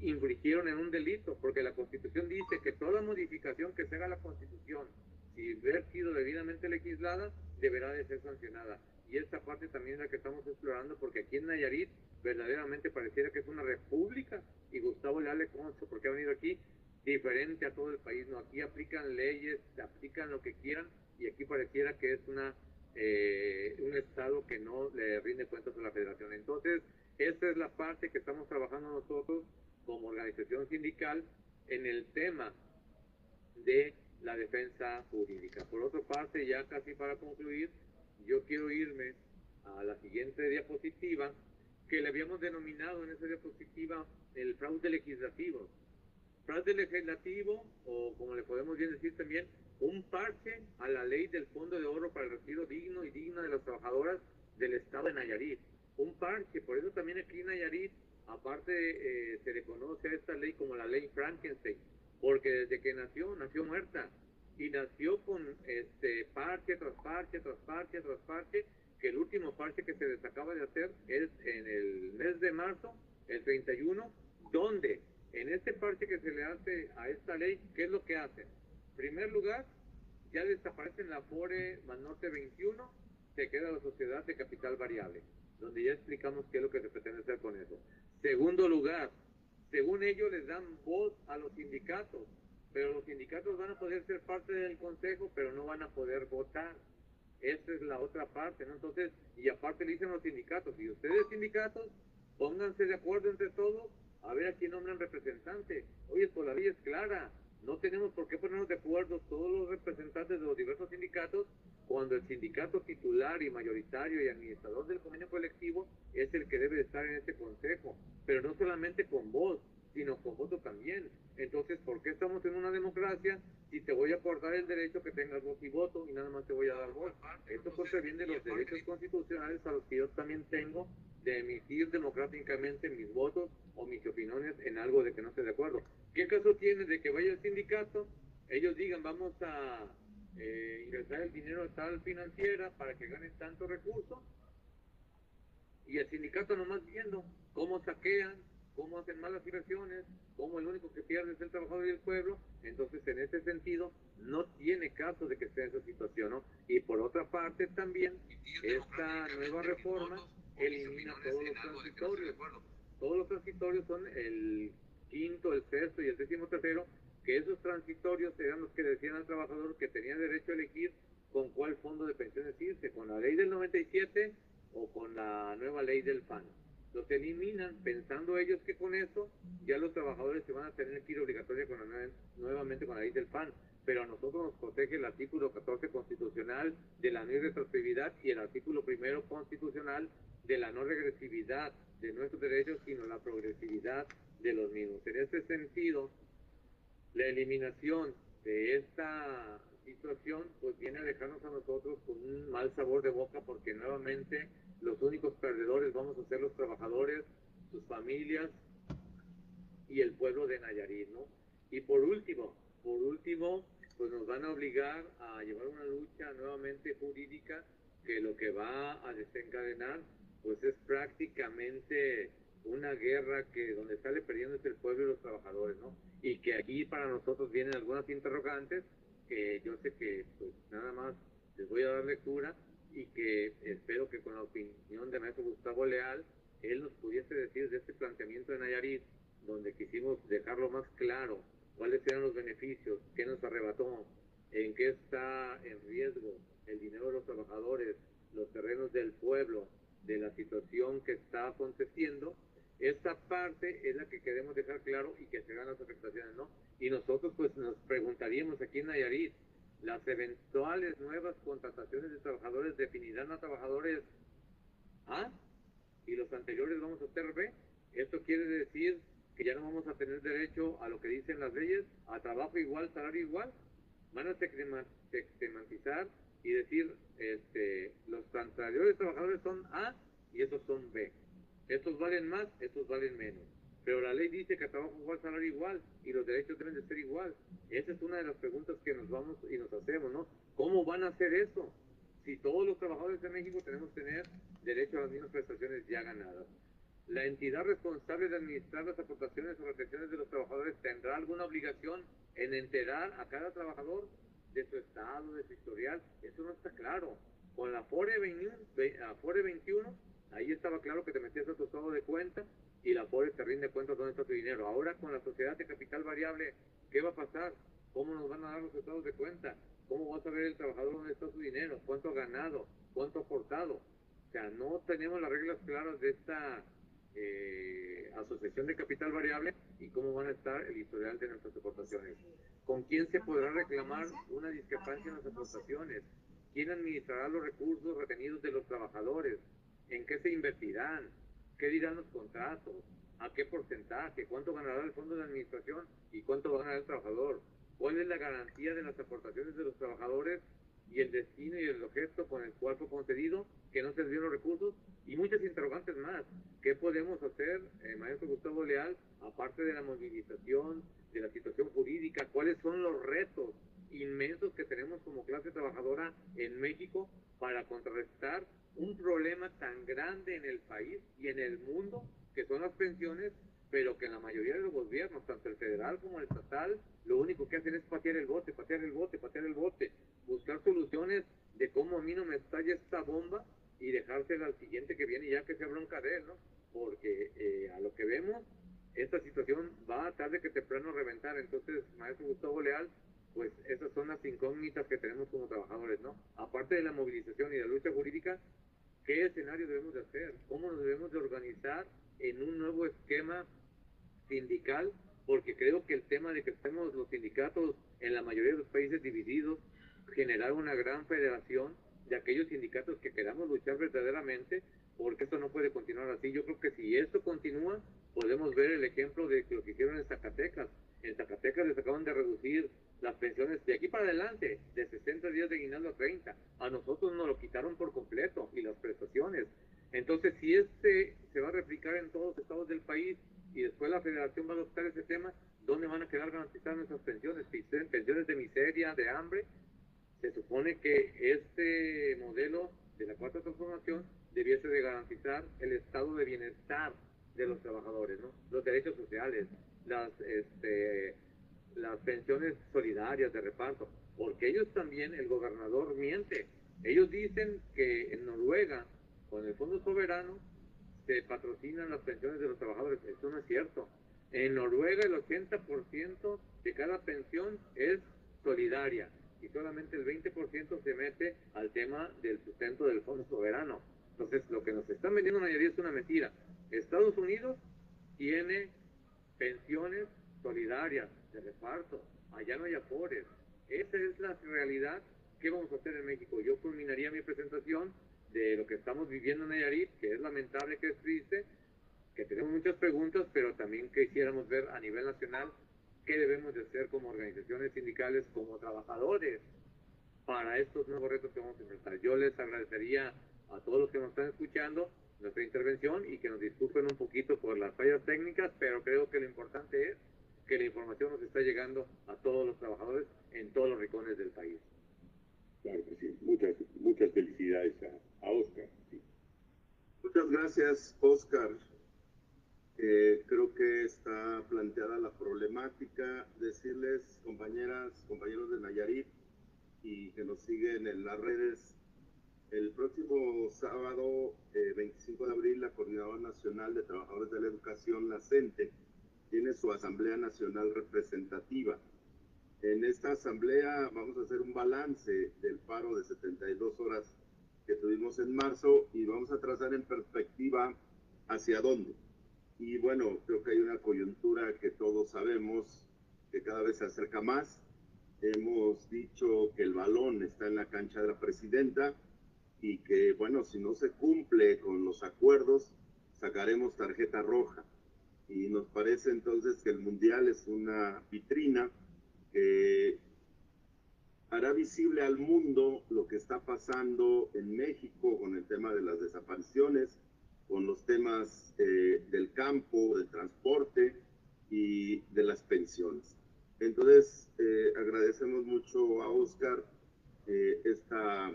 infringieron en un delito, porque la Constitución dice que toda modificación que se haga a la Constitución, si haber sido debidamente legislada, deberá de ser sancionada. Y esta parte también es la que estamos explorando, porque aquí en Nayarit verdaderamente pareciera que es una república, y Gustavo Leal le consta, porque ha venido aquí, diferente a todo el país, ¿no? Aquí aplican leyes, aplican lo que quieran, y aquí pareciera que es un Estado que no le rinde cuentas a la Federación. Entonces, esta es la parte que estamos trabajando nosotros como organización sindical en el tema de la defensa jurídica. Por otra parte, ya casi para concluir, yo quiero irme a la siguiente diapositiva, que le habíamos denominado en esa diapositiva el fraude legislativo. Fraude legislativo, o como le podemos bien decir también, un parche a la ley del Fondo de Ahorro para el Retiro Digno y Digna de las Trabajadoras del Estado de Nayarit. Un parche, por eso también aquí en Nayarit, aparte se le conoce a esta ley como la ley Frankenstein, porque desde que nació muerta, y nació con parche tras parche, tras parche, tras parche, que el último parche que se les acaba de hacer es en el mes de marzo, el 31, donde en este parche que se le hace a esta ley, ¿qué es lo que hace? En primer lugar, ya desaparece la Afore Banorte 21, se queda la sociedad de capital variable, donde ya explicamos qué es lo que se pretende hacer con eso. Segundo lugar, según ellos les dan voz a los sindicatos, pero los sindicatos van a poder ser parte del consejo, pero no van a poder votar. Esa es la otra parte, ¿no? Entonces, y aparte le dicen los sindicatos, y ustedes sindicatos, pónganse de acuerdo entre todos, a ver a quién nombran representante. Oye, pues la ley es clara, no tenemos por qué ponernos de acuerdo todos los representantes de los diversos sindicatos, cuando el sindicato titular y mayoritario y administrador del convenio colectivo es el que debe estar en este consejo, pero no solamente con voz, sino con voto también. Entonces, ¿por qué estamos en una democracia si te voy a acordar el derecho que tengas voz y voto y nada más te voy a dar voz? Esto contraviene los derechos constitucionales a los que yo también tengo de emitir democráticamente mis votos o mis opiniones en algo de que no esté de acuerdo. ¿Qué caso tiene de que vaya el sindicato, ellos digan vamos a ingresar el dinero a tal financiera para que ganen tantos recursos, y el sindicato nomás viendo cómo saquean, cómo hacen malas inversiones, cómo el único que pierde es el trabajador y el pueblo? Entonces, en ese sentido, no tiene caso de que esté en esa situación, ¿no? Y por otra parte, también, esta nueva reforma elimina todos los transitorios. Todos los transitorios son el quinto, el sexto y el 13º, que esos transitorios eran los que decían al trabajador que tenía derecho a elegir con cuál fondo de pensiones irse, con la ley del 97 o con la nueva ley del PAN. Los eliminan pensando ellos que con eso ya los trabajadores se van a tener que ir obligatoria con nuevamente con la ley del PAN, pero a nosotros nos protege el artículo 14 constitucional de la no retroactividad y el artículo 1 constitucional de la no regresividad de nuestros derechos, sino la progresividad de los mismos. En este sentido, la eliminación de esta situación pues viene a dejarnos a nosotros con un mal sabor de boca, porque nuevamente los únicos perdedores vamos a ser los trabajadores, sus familias y el pueblo de Nayarit, ¿no? Y por último, pues nos van a obligar a llevar una lucha nuevamente jurídica, que lo que va a desencadenar pues es prácticamente una guerra que donde sale perdiendo es el pueblo y los trabajadores, ¿no? Y que aquí para nosotros vienen algunas interrogantes que yo sé que pues nada más les voy a dar lectura, y que espero que con la opinión de maestro Gustavo Leal él nos pudiese decir de este planteamiento de Nayarit, donde quisimos dejarlo más claro cuáles eran los beneficios, qué nos arrebató, en qué está en riesgo el dinero de los trabajadores, los terrenos del pueblo, de la situación que está aconteciendo. Esta parte es la que queremos dejar claro y que se dan las afectaciones, ¿no? Y nosotros pues nos preguntaríamos aquí en Nayarit, ¿las eventuales nuevas contrataciones de trabajadores definirán a trabajadores A y los anteriores vamos a ser B? Esto quiere decir que ya no vamos a tener derecho a lo que dicen las leyes, a trabajo igual, salario igual. Van a sistematizar y decir, los anteriores trabajadores son A y estos son B. Estos valen más, estos valen menos. Pero la ley dice que a trabajo igual, salario igual, y los derechos deben de ser igual. Esa es una de las preguntas que nos vamos y nos hacemos, ¿no? ¿Cómo van a hacer eso? Si todos los trabajadores de México tenemos que tener derecho a las mismas prestaciones ya ganadas. ¿La entidad responsable de administrar las aportaciones o retenciones de los trabajadores tendrá alguna obligación en enterar a cada trabajador de su estado, de su historial? Eso no está claro. Con la Afore 21, ahí estaba claro que te metías a tu estado de cuenta y la Afore te rinde cuentas dónde está tu dinero. Ahora con la sociedad de capital variable, ¿qué va a pasar? ¿Cómo nos van a dar los estados de cuenta? ¿Cómo va a saber el trabajador dónde está su dinero? ¿Cuánto ha ganado? ¿Cuánto ha aportado? O sea, no tenemos las reglas claras de esta asociación de capital variable y cómo van a estar el historial de nuestras aportaciones. ¿Con quién se podrá reclamar una discrepancia en las aportaciones? ¿Quién administrará los recursos retenidos de los trabajadores? ¿En qué se invertirán? ¿Qué dirán los contratos? ¿A qué porcentaje? ¿Cuánto ganará el fondo de administración y cuánto va a ganar el trabajador? ¿Cuál es la garantía de las aportaciones de los trabajadores y el destino y el objeto con el cual fue concedido, que no se les dieron los recursos? Y muchas interrogantes más. ¿Qué podemos hacer, maestro Gustavo Leal, aparte de la movilización, de la situación jurídica? ¿Cuáles son los retos inmensos que tenemos como clase trabajadora en México para contrarrestar un problema tan grande en el país y en el mundo, que son las pensiones, pero que en la mayoría de los gobiernos, tanto el federal como el estatal, lo único que hacen es patear el bote, patear el bote, patear el bote, buscar soluciones de cómo a mí no me estalla esta bomba y dejársela al siguiente que viene, ya que sea bronca de él, ¿no? Porque a lo que vemos, esta situación va tarde que temprano a reventar. Entonces, maestro Gustavo Leal, pues esas son las incógnitas que tenemos como trabajadores, ¿no? Aparte de la movilización y de la lucha jurídica, ¿qué escenario debemos de hacer? ¿Cómo nos debemos de organizar en un nuevo esquema sindical? Porque creo que el tema de que estemos los sindicatos en la mayoría de los países divididos, generar una gran federación de aquellos sindicatos que queramos luchar verdaderamente, porque esto no puede continuar así. Yo creo que si esto continúa, podemos ver el ejemplo de lo que hicieron en Zacatecas. En Zacatecas les acaban de reducir las pensiones de aquí para adelante, de 60 días de aguinaldo a 30. A nosotros nos lo quitaron por completo, y las prestaciones. Entonces, si este se va a replicar en todos los estados del país y después la federación va a adoptar ese tema, ¿dónde van a quedar garantizadas nuestras pensiones? Pensiones de miseria, de hambre. Se supone que este modelo de la cuarta transformación debiese de garantizar el estado de bienestar de los trabajadores, ¿no? Los derechos sociales, las pensiones solidarias de reparto, porque ellos también, el gobernador miente. Ellos dicen que en Noruega, con el Fondo Soberano, se patrocinan las pensiones de los trabajadores. Eso no es cierto. En Noruega el 80% de cada pensión es solidaria y solamente el 20% se mete al tema del sustento del Fondo Soberano. Entonces, lo que nos están vendiendo Nayarit es una mentira. Estados Unidos tiene pensiones solidarias de reparto, allá no hay afores. Esa es la realidad. ¿Qué vamos a hacer en México? Yo culminaría mi presentación de lo que estamos viviendo en Nayarit, que es lamentable, que es triste, que tenemos muchas preguntas, pero también quisiéramos ver a nivel nacional qué debemos de hacer como organizaciones sindicales, como trabajadores, para estos nuevos retos que vamos a enfrentar. Yo les agradecería a todos los que nos están escuchando nuestra intervención y que nos disculpen un poquito por las fallas técnicas, pero creo que lo importante es que la información nos está llegando a todos los trabajadores en todos los rincones del país. Claro que sí. Muchas felicidades a Oscar. Sí. Muchas gracias, Oscar. Creo que está planteada la problemática. Decirles, compañeras, compañeros de Nayarit y que nos siguen en las redes, el próximo sábado, 25 de abril, la Coordinadora Nacional de Trabajadores de la Educación, la CENTE, tiene su Asamblea Nacional Representativa. En esta asamblea vamos a hacer un balance del paro de 72 horas que tuvimos en marzo y vamos a trazar en perspectiva hacia dónde. Y bueno, creo que hay una coyuntura que todos sabemos que cada vez se acerca más. Hemos dicho que el balón está en la cancha de la presidenta y que, bueno, si no se cumple con los acuerdos, sacaremos tarjeta roja. Y nos parece entonces que el Mundial es una vitrina que hará visible al mundo lo que está pasando en México con el tema de las desapariciones, con los temas del campo, del transporte y de las pensiones. Entonces, agradecemos mucho a Oscar esta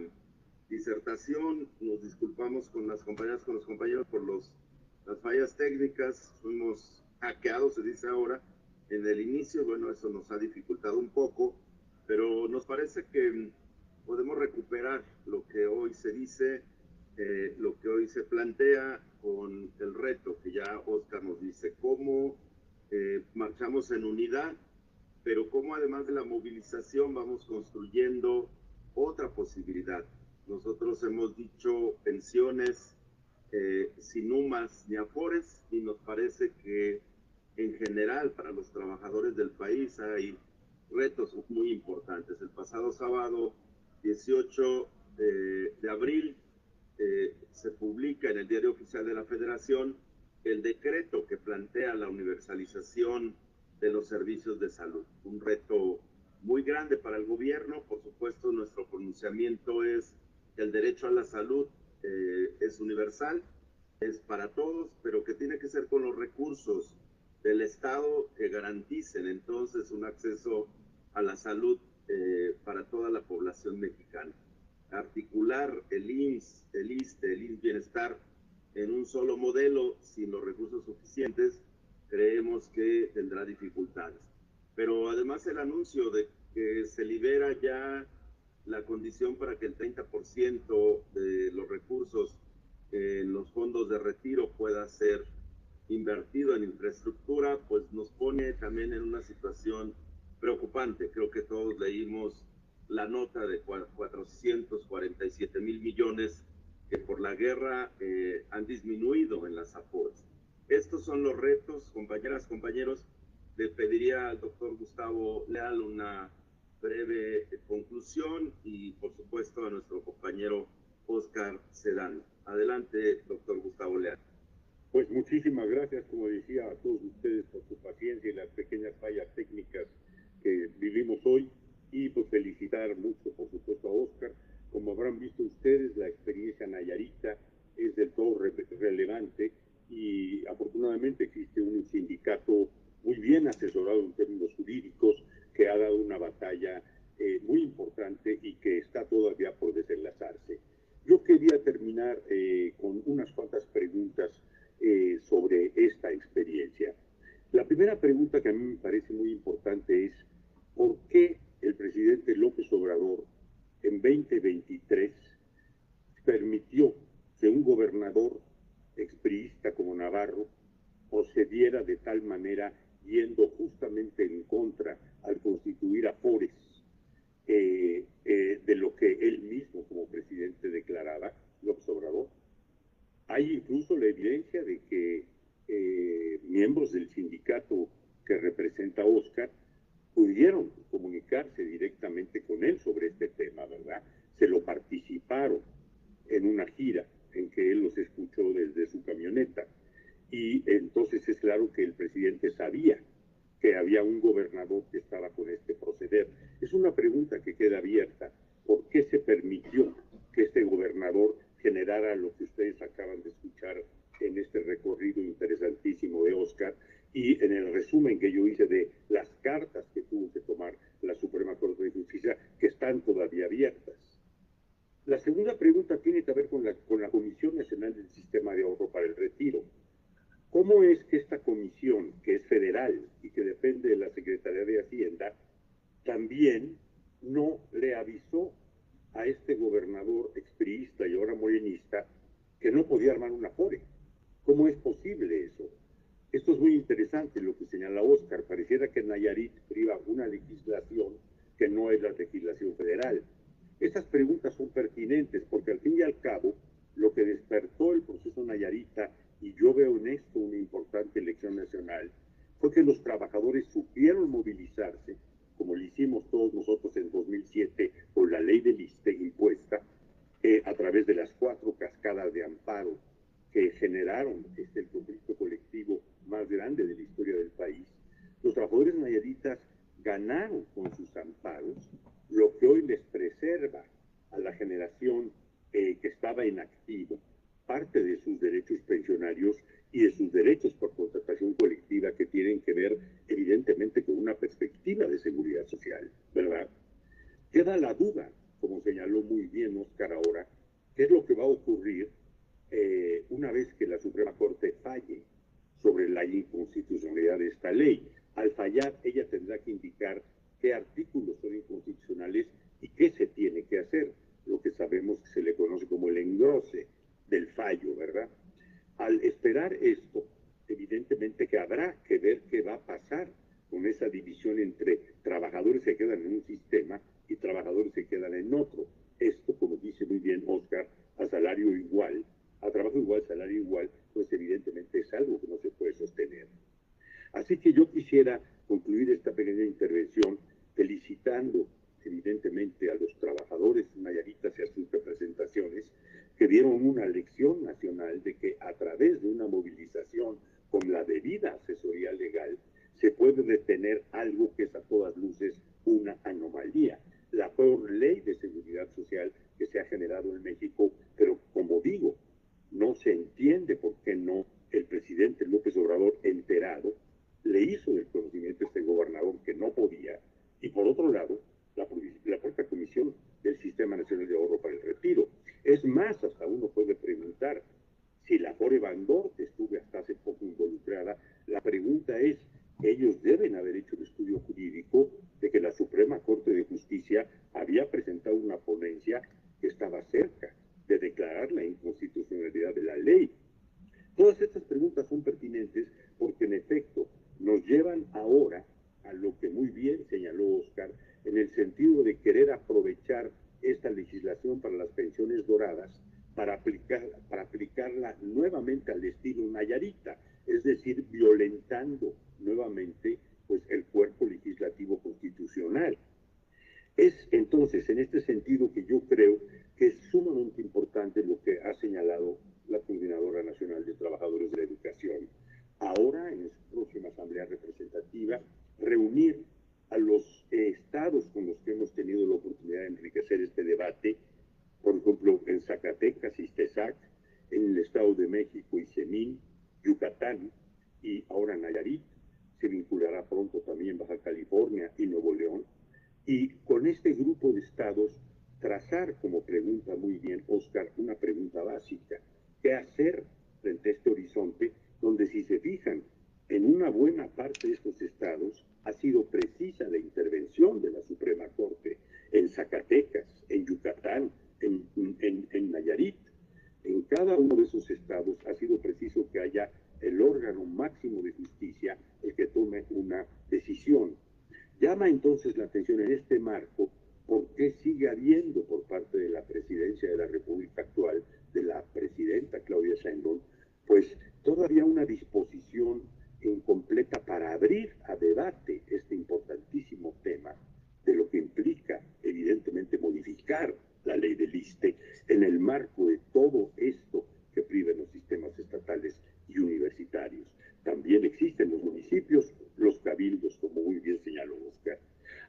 disertación. Nos disculpamos con las compañeras, con los compañeros por las fallas técnicas. Fuimos hackeados, se dice ahora, en el inicio. Bueno, eso nos ha dificultado un poco, pero nos parece que podemos recuperar lo que hoy se dice, lo que hoy se plantea con el reto que ya Oscar nos dice, cómo marchamos en unidad, pero cómo además de la movilización vamos construyendo otra posibilidad. Nosotros hemos dicho pensiones sin UMAS ni AFORES y nos parece que en general para los trabajadores del país hay retos muy importantes. El pasado sábado 18 de abril se publica en el Diario Oficial de la Federación el decreto que plantea la universalización de los servicios de salud. Un reto muy grande para el gobierno. Por supuesto, nuestro pronunciamiento es que el derecho a la salud es universal, es para todos, pero que tiene que ser con los recursos del Estado que garanticen entonces un acceso a la salud para toda la población mexicana. Articular el IMSS, el ISSSTE, el IMSS Bienestar en un solo modelo sin los recursos suficientes, creemos que tendrá dificultades. Pero además el anuncio de que se libera ya la condición para que el 30% de los recursos en los fondos de retiro pueda ser invertido en infraestructura, pues nos pone también en una situación preocupante. Creo que todos leímos la nota de 447 mil millones que por la guerra han disminuido en las AFORES. Estos son los retos, compañeras, compañeros. Le pediría al doctor Gustavo Leal una breve conclusión y, por supuesto, a nuestro compañero Oscar Sedano. Adelante, doctor Gustavo Leal. Pues muchísimas gracias, como decía, a todos ustedes por su paciencia y las pequeñas fallas técnicas que vivimos hoy. Y pues felicitar mucho, por supuesto, a Oscar. Como habrán visto ustedes, la experiencia nayarita es del todo relevante y afortunadamente existe un sindicato muy bien asesorado en términos jurídicos que ha dado una batalla muy importante y que está todavía por desenlazarse. Yo quería terminar con unas cuantas preguntas sobre esta experiencia. La primera pregunta que a mí me parece muy importante es ¿por qué el presidente López Obrador en 2023 permitió que un gobernador expriista como Navarro procediera de tal manera yendo justamente en contra al constituir AFORES de lo que él mismo como presidente declaraba, López Obrador? Hay incluso la evidencia de que miembros del sindicato que representa a Oscar pudieron comunicarse directamente con él sobre este tema, ¿verdad? Se lo participaron en una gira en que él los escuchó desde su camioneta. Y entonces es claro que el presidente sabía que había un gobernador que estaba con este proceder. Es una pregunta que queda abierta. ¿Por qué se permitió que este gobernador generara lo que ustedes acaban de escuchar en este recorrido interesantísimo de Oscar y en el resumen que yo hice de las cartas que tuvo que tomar la Suprema Corte de Justicia, que están todavía abiertas? La segunda pregunta tiene que ver con la Comisión Nacional del Sistema de Ahorro para el Retiro. ¿Cómo es que esta comisión, que es federal y que depende de la Secretaría de Hacienda, también no le avisó a este gobernador expriista y ahora morenista que no podía armar una AFORE? ¿Cómo es posible eso? Esto es muy interesante lo que señala Oscar. Pareciera que Nayarit priva una legislación que no es la legislación federal. Estas preguntas son pertinentes porque al fin y al cabo lo que despertó el proceso nayarita, y yo veo en esto una importante elección nacional, fue que los trabajadores supieron movilizarse, como lo hicimos todos nosotros en 2007 con la ley del ISSSTE impuesta, a través de las 4 cascadas de amparo que generaron el conflicto colectivo más grande de la historia del país. Los trabajadores nayaritas ganaron con sus amparos lo que hoy les preserva a la generación que estaba en activo parte de sus derechos pensionarios y de sus derechos por contratación colectiva, que tienen que ver evidentemente con una perspectiva de seguridad social, ¿verdad? Queda la duda, como señaló muy bien Oscar ahora, qué es lo que va a ocurrir una vez que la Suprema Corte falle sobre la inconstitucionalidad de esta ley. Al fallar, ella tendrá que indicar qué artículos son inconstitucionales y qué se tiene que hacer, lo que sabemos que se le conoce como el engrose del fallo, ¿verdad? Al esperar esto, evidentemente que habrá que ver qué va a pasar con esa división entre trabajadores que quedan en un sistema y trabajadores que quedan en otro. Esto, como dice muy bien Oscar, a salario igual, a trabajo igual, salario igual, pues evidentemente es algo que no se puede sostener. Así que yo quisiera concluir esta pequeña intervención felicitando evidentemente a los trabajadores nayaritas y a sus representantes mejor ley de seguridad social que se ha generado en México, pero como digo, no se entiende por qué no el presidente López Obrador, enterado, le hizo del conocimiento a este gobernador que no podía, y por otro lado, la propia Comisión del Sistema Nacional de Ahorro para el Retiro. Es más, hasta uno puede preguntar si la Afore Bandor, que estuve hasta hace poco involucrada, la pregunta es, ellos deben haber hecho el estudio jurídico de que la Suprema Corte de Justicia había presentado una ponencia que estaba cerca de declarar la inconstitucionalidad de la ley. Todas estas preguntas son pertinentes porque en efecto nos llevan ahora a lo que muy bien señaló Oscar, en el sentido de querer aprovechar esta legislación para las pensiones doradas para aplicarla nuevamente al estilo Nayarita, es decir, violentando nuevamente pues el cuerpo legislativo constitucional. Es entonces en este sentido que yo creo que es sumamente importante lo que ha señalado la Coordinadora Nacional de Trabajadores de la Educación. Ahora, en su próxima Asamblea Representativa, reunir a los estados con los que hemos tenido la oportunidad de enriquecer este debate, por ejemplo, en Zacatecas, Ixtezac, en el Estado de México, Isemín, Yucatán y ahora Nayarit, se vinculará pronto también Baja California y Nuevo León, y con este grupo de estados trazar, como pregunta muy bien Oscar, una pregunta básica. ¿Qué hacer frente a este horizonte donde, si se fijan, en una buena parte de estos estados ha sido precisa la intervención de la Suprema Corte, en Zacatecas, en Yucatán, en Nayarit? En cada uno de esos estados ha sido preciso que haya el órgano máximo de justicia el que tome una decisión. Llama entonces la atención en este marco por qué sigue habiendo por parte de la Presidencia de la República actual, de la presidenta Claudia Sheinbaum, pues todavía una disposición incompleta para abrir a debate este importantísimo tema de lo que implica evidentemente modificar la ley del ISSSTE en el marco de todo esto que priva en los sistemas estatales y universitarios. También existen los municipios, los cabildos, como muy bien señaló Oscar.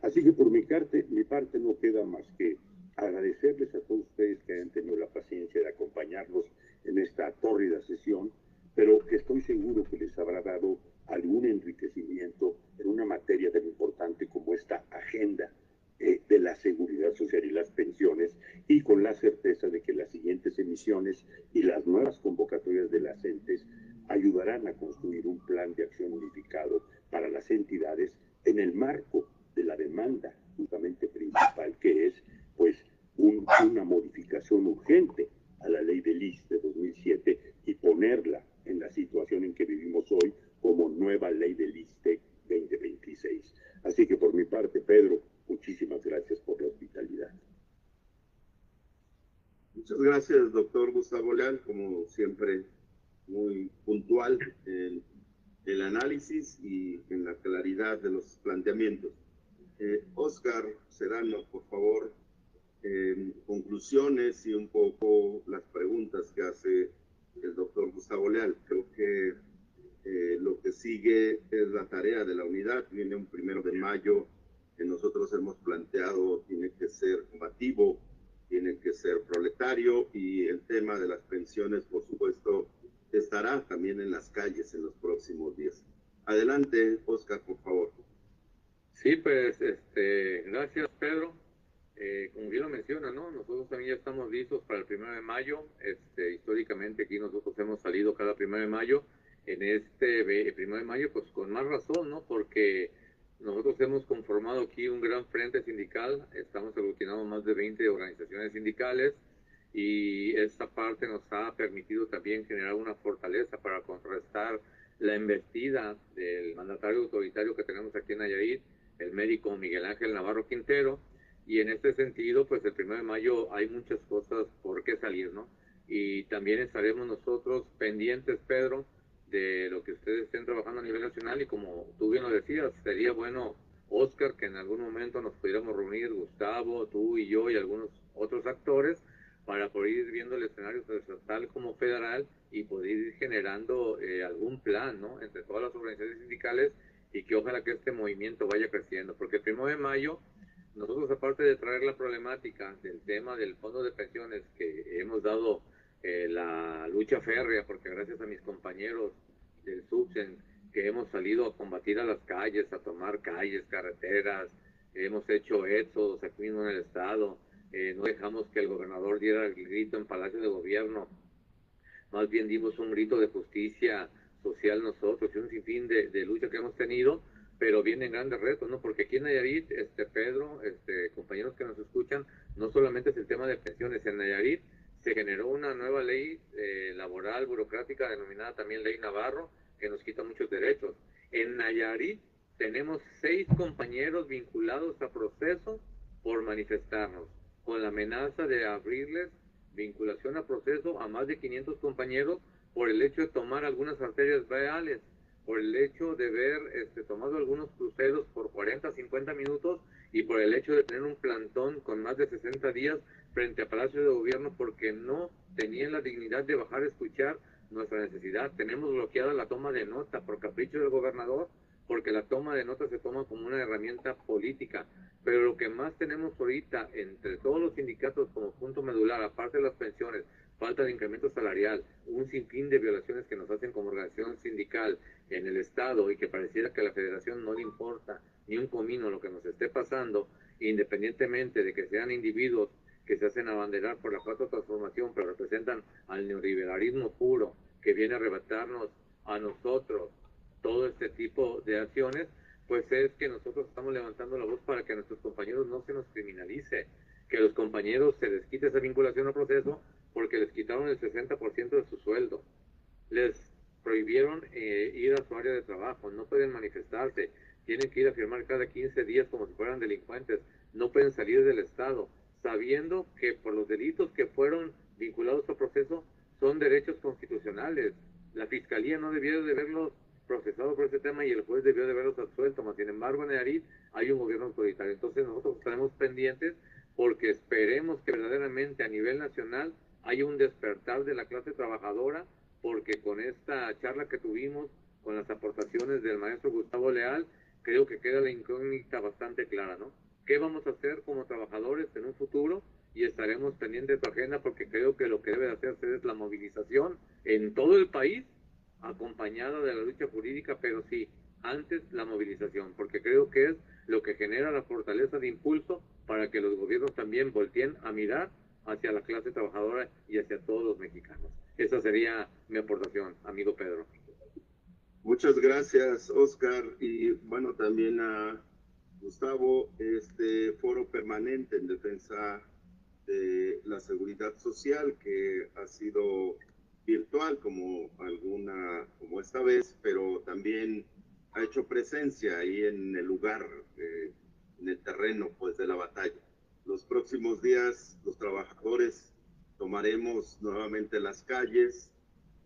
Así que por mi parte no queda más que agradecerles a todos ustedes que hayan tenido la paciencia de acompañarnos en esta tórrida sesión, pero que estoy seguro que les habrá dado algún enriquecimiento en una materia tan importante como esta agenda de la seguridad social y las pensiones, y con la certeza de que las siguientes emisiones y las nuevas convocatorias de las entes ayudarán a construir un plan de acción unificado para las entidades en el marco de la demanda justamente principal, que es pues una modificación urgente a la ley del ISSSTE de 2007 y ponerla en la situación en que vivimos hoy como nueva ley del ISSSTE 2026. Así que por mi parte, Pedro, muchísimas gracias por la hospitalidad. Muchas gracias, doctor Gustavo Leal, como siempre, muy puntual en el análisis y en la claridad de los planteamientos. Oscar Serrano, por favor, conclusiones y un poco las preguntas que hace el doctor Gustavo Leal. Creo que lo que sigue es la tarea de la unidad. Viene un 1 de mayo que nosotros hemos planteado, tiene que ser combativo, tiene que ser proletario, y el tema de las pensiones, por supuesto, estará también en las calles en los próximos días. Adelante, Oscar, por favor. Sí, pues, gracias, Pedro. Como bien lo menciona, ¿no? Nosotros también ya estamos listos para el 1 de mayo. Históricamente aquí nosotros hemos salido cada 1 de mayo. En este 1 de mayo, pues con más razón, ¿no? Porque nosotros hemos conformado aquí un gran frente sindical. Estamos aglutinando más de 20 organizaciones sindicales, y esta parte nos ha permitido también generar una fortaleza para contrarrestar la embestida del mandatario autoritario que tenemos aquí en Nayarit, el médico Miguel Ángel Navarro Quintero. Y en este sentido, pues el 1 de mayo hay muchas cosas por qué salir, ¿no? Y también estaremos nosotros pendientes, Pedro, de lo que ustedes estén trabajando a nivel nacional, y como tú bien lo decías, sería bueno, Oscar, que en algún momento nos pudiéramos reunir, Gustavo, tú y yo y algunos otros actores, para poder ir viendo el escenario estatal como federal y poder ir generando algún plan, ¿no? Entre todas las organizaciones sindicales, y que ojalá que este movimiento vaya creciendo, porque el 1 de mayo nosotros, aparte de traer la problemática del tema del fondo de pensiones, que hemos dado la lucha férrea, porque gracias a mis compañeros del SUBSEN, que hemos salido a combatir a las calles, a tomar calles, carreteras, hemos hecho éxodos aquí mismo en el estado, no dejamos que el gobernador diera el grito en Palacio de Gobierno, más bien dimos un grito de justicia social nosotros y un sinfín de lucha que hemos tenido, pero vienen grandes retos, ¿no? Porque aquí en Nayarit, Pedro, compañeros que nos escuchan, no solamente es el tema de pensiones, en Nayarit se generó una nueva ley laboral, burocrática, denominada también Ley Navarro, que nos quita muchos derechos. En Nayarit tenemos 6 compañeros vinculados a proceso por manifestarnos, con la amenaza de abrirles vinculación a proceso a más de 500 compañeros por el hecho de tomar algunas arterias viales, por el hecho de haber tomado algunos cruceros por 40, 50 minutos y por el hecho de tener un plantón con más de 60 días frente a Palacio de Gobierno porque no tenían la dignidad de bajar a escuchar nuestra necesidad. Tenemos bloqueada la toma de nota por capricho del gobernador, porque la toma de nota se toma como una herramienta política. Pero lo que más tenemos ahorita entre todos los sindicatos como punto medular, aparte de las pensiones, falta de incremento salarial, un sinfín de violaciones que nos hacen como organización sindical en el Estado y que pareciera que a la Federación no le importa ni un comino lo que nos esté pasando, independientemente de que sean individuos que se hacen abanderar por la cuarta transformación, pero representan al neoliberalismo puro que viene a arrebatarnos a nosotros todo este tipo de acciones, pues es que nosotros estamos levantando la voz para que a nuestros compañeros no se nos criminalice, que a los compañeros se les quite esa vinculación al proceso porque les quitaron el 60% de su sueldo, les prohibieron ir a su área de trabajo, no pueden manifestarse, tienen que ir a firmar cada 15 días como si fueran delincuentes, no pueden salir del Estado, sabiendo que por los delitos que fueron vinculados al proceso son derechos constitucionales. La Fiscalía no debió de haberlos procesado por ese tema y el juez debió de haberlos absuelto, mas sin embargo en Nayarit hay un gobierno autoritario. Entonces nosotros estaremos pendientes porque esperemos que verdaderamente a nivel nacional haya un despertar de la clase trabajadora, porque con esta charla que tuvimos, con las aportaciones del maestro Gustavo Leal, creo que queda la incógnita bastante clara, ¿no? ¿Qué vamos a hacer como trabajadores en un futuro? Y estaremos pendientes de tu agenda porque creo que lo que debe de hacerse es la movilización en todo el país, acompañada de la lucha jurídica, pero sí, antes la movilización, porque creo que es lo que genera la fortaleza de impulso para que los gobiernos también volteen a mirar hacia la clase trabajadora y hacia todos los mexicanos. Esa sería mi aportación, amigo Pedro. Muchas gracias, Oscar, y bueno, también a Gustavo, este foro permanente en defensa de la seguridad social que ha sido virtual como esta vez, pero también ha hecho presencia ahí en el lugar, en el terreno pues de la batalla. Los próximos días los trabajadores tomaremos nuevamente las calles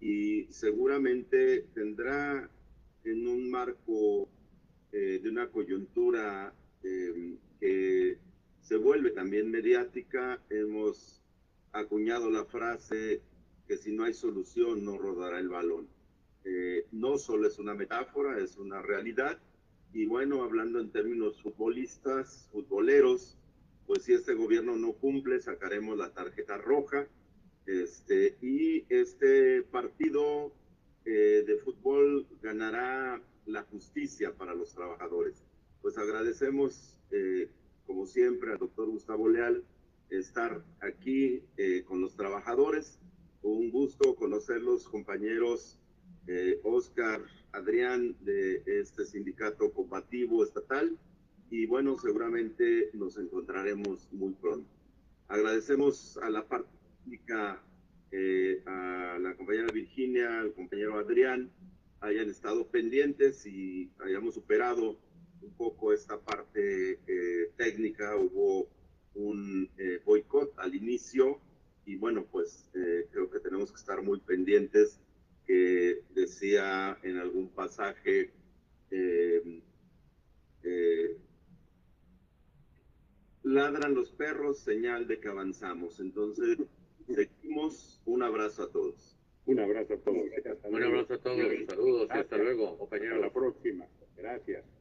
y seguramente tendrá en un marco de una coyuntura que se vuelve también mediática. Hemos acuñado la frase que si no hay solución no rodará el balón. No solo es una metáfora, es una realidad. Y bueno, hablando en términos futboleros, pues si este gobierno no cumple, sacaremos la tarjeta roja. Y este partido de fútbol ganará la justicia para los trabajadores. Pues agradecemos, como siempre, al doctor Gustavo Leal estar aquí con los trabajadores. Un gusto conocerlos, compañeros Oscar, Adrián, de este sindicato combativo estatal. Y bueno, seguramente nos encontraremos muy pronto. Agradecemos a la parte técnica, a la compañera Virginia, al compañero Adrián, hayan estado pendientes y hayamos superado un poco esta parte técnica. Hubo un boicot al inicio y bueno, pues creo que tenemos que estar muy pendientes, que decía en algún pasaje ladran los perros, señal de que avanzamos. Entonces, seguimos. Un abrazo a todos. Un abrazo a todos. Un abrazo a todos. Saludos y hasta luego, compañeros. Hasta la próxima. Gracias.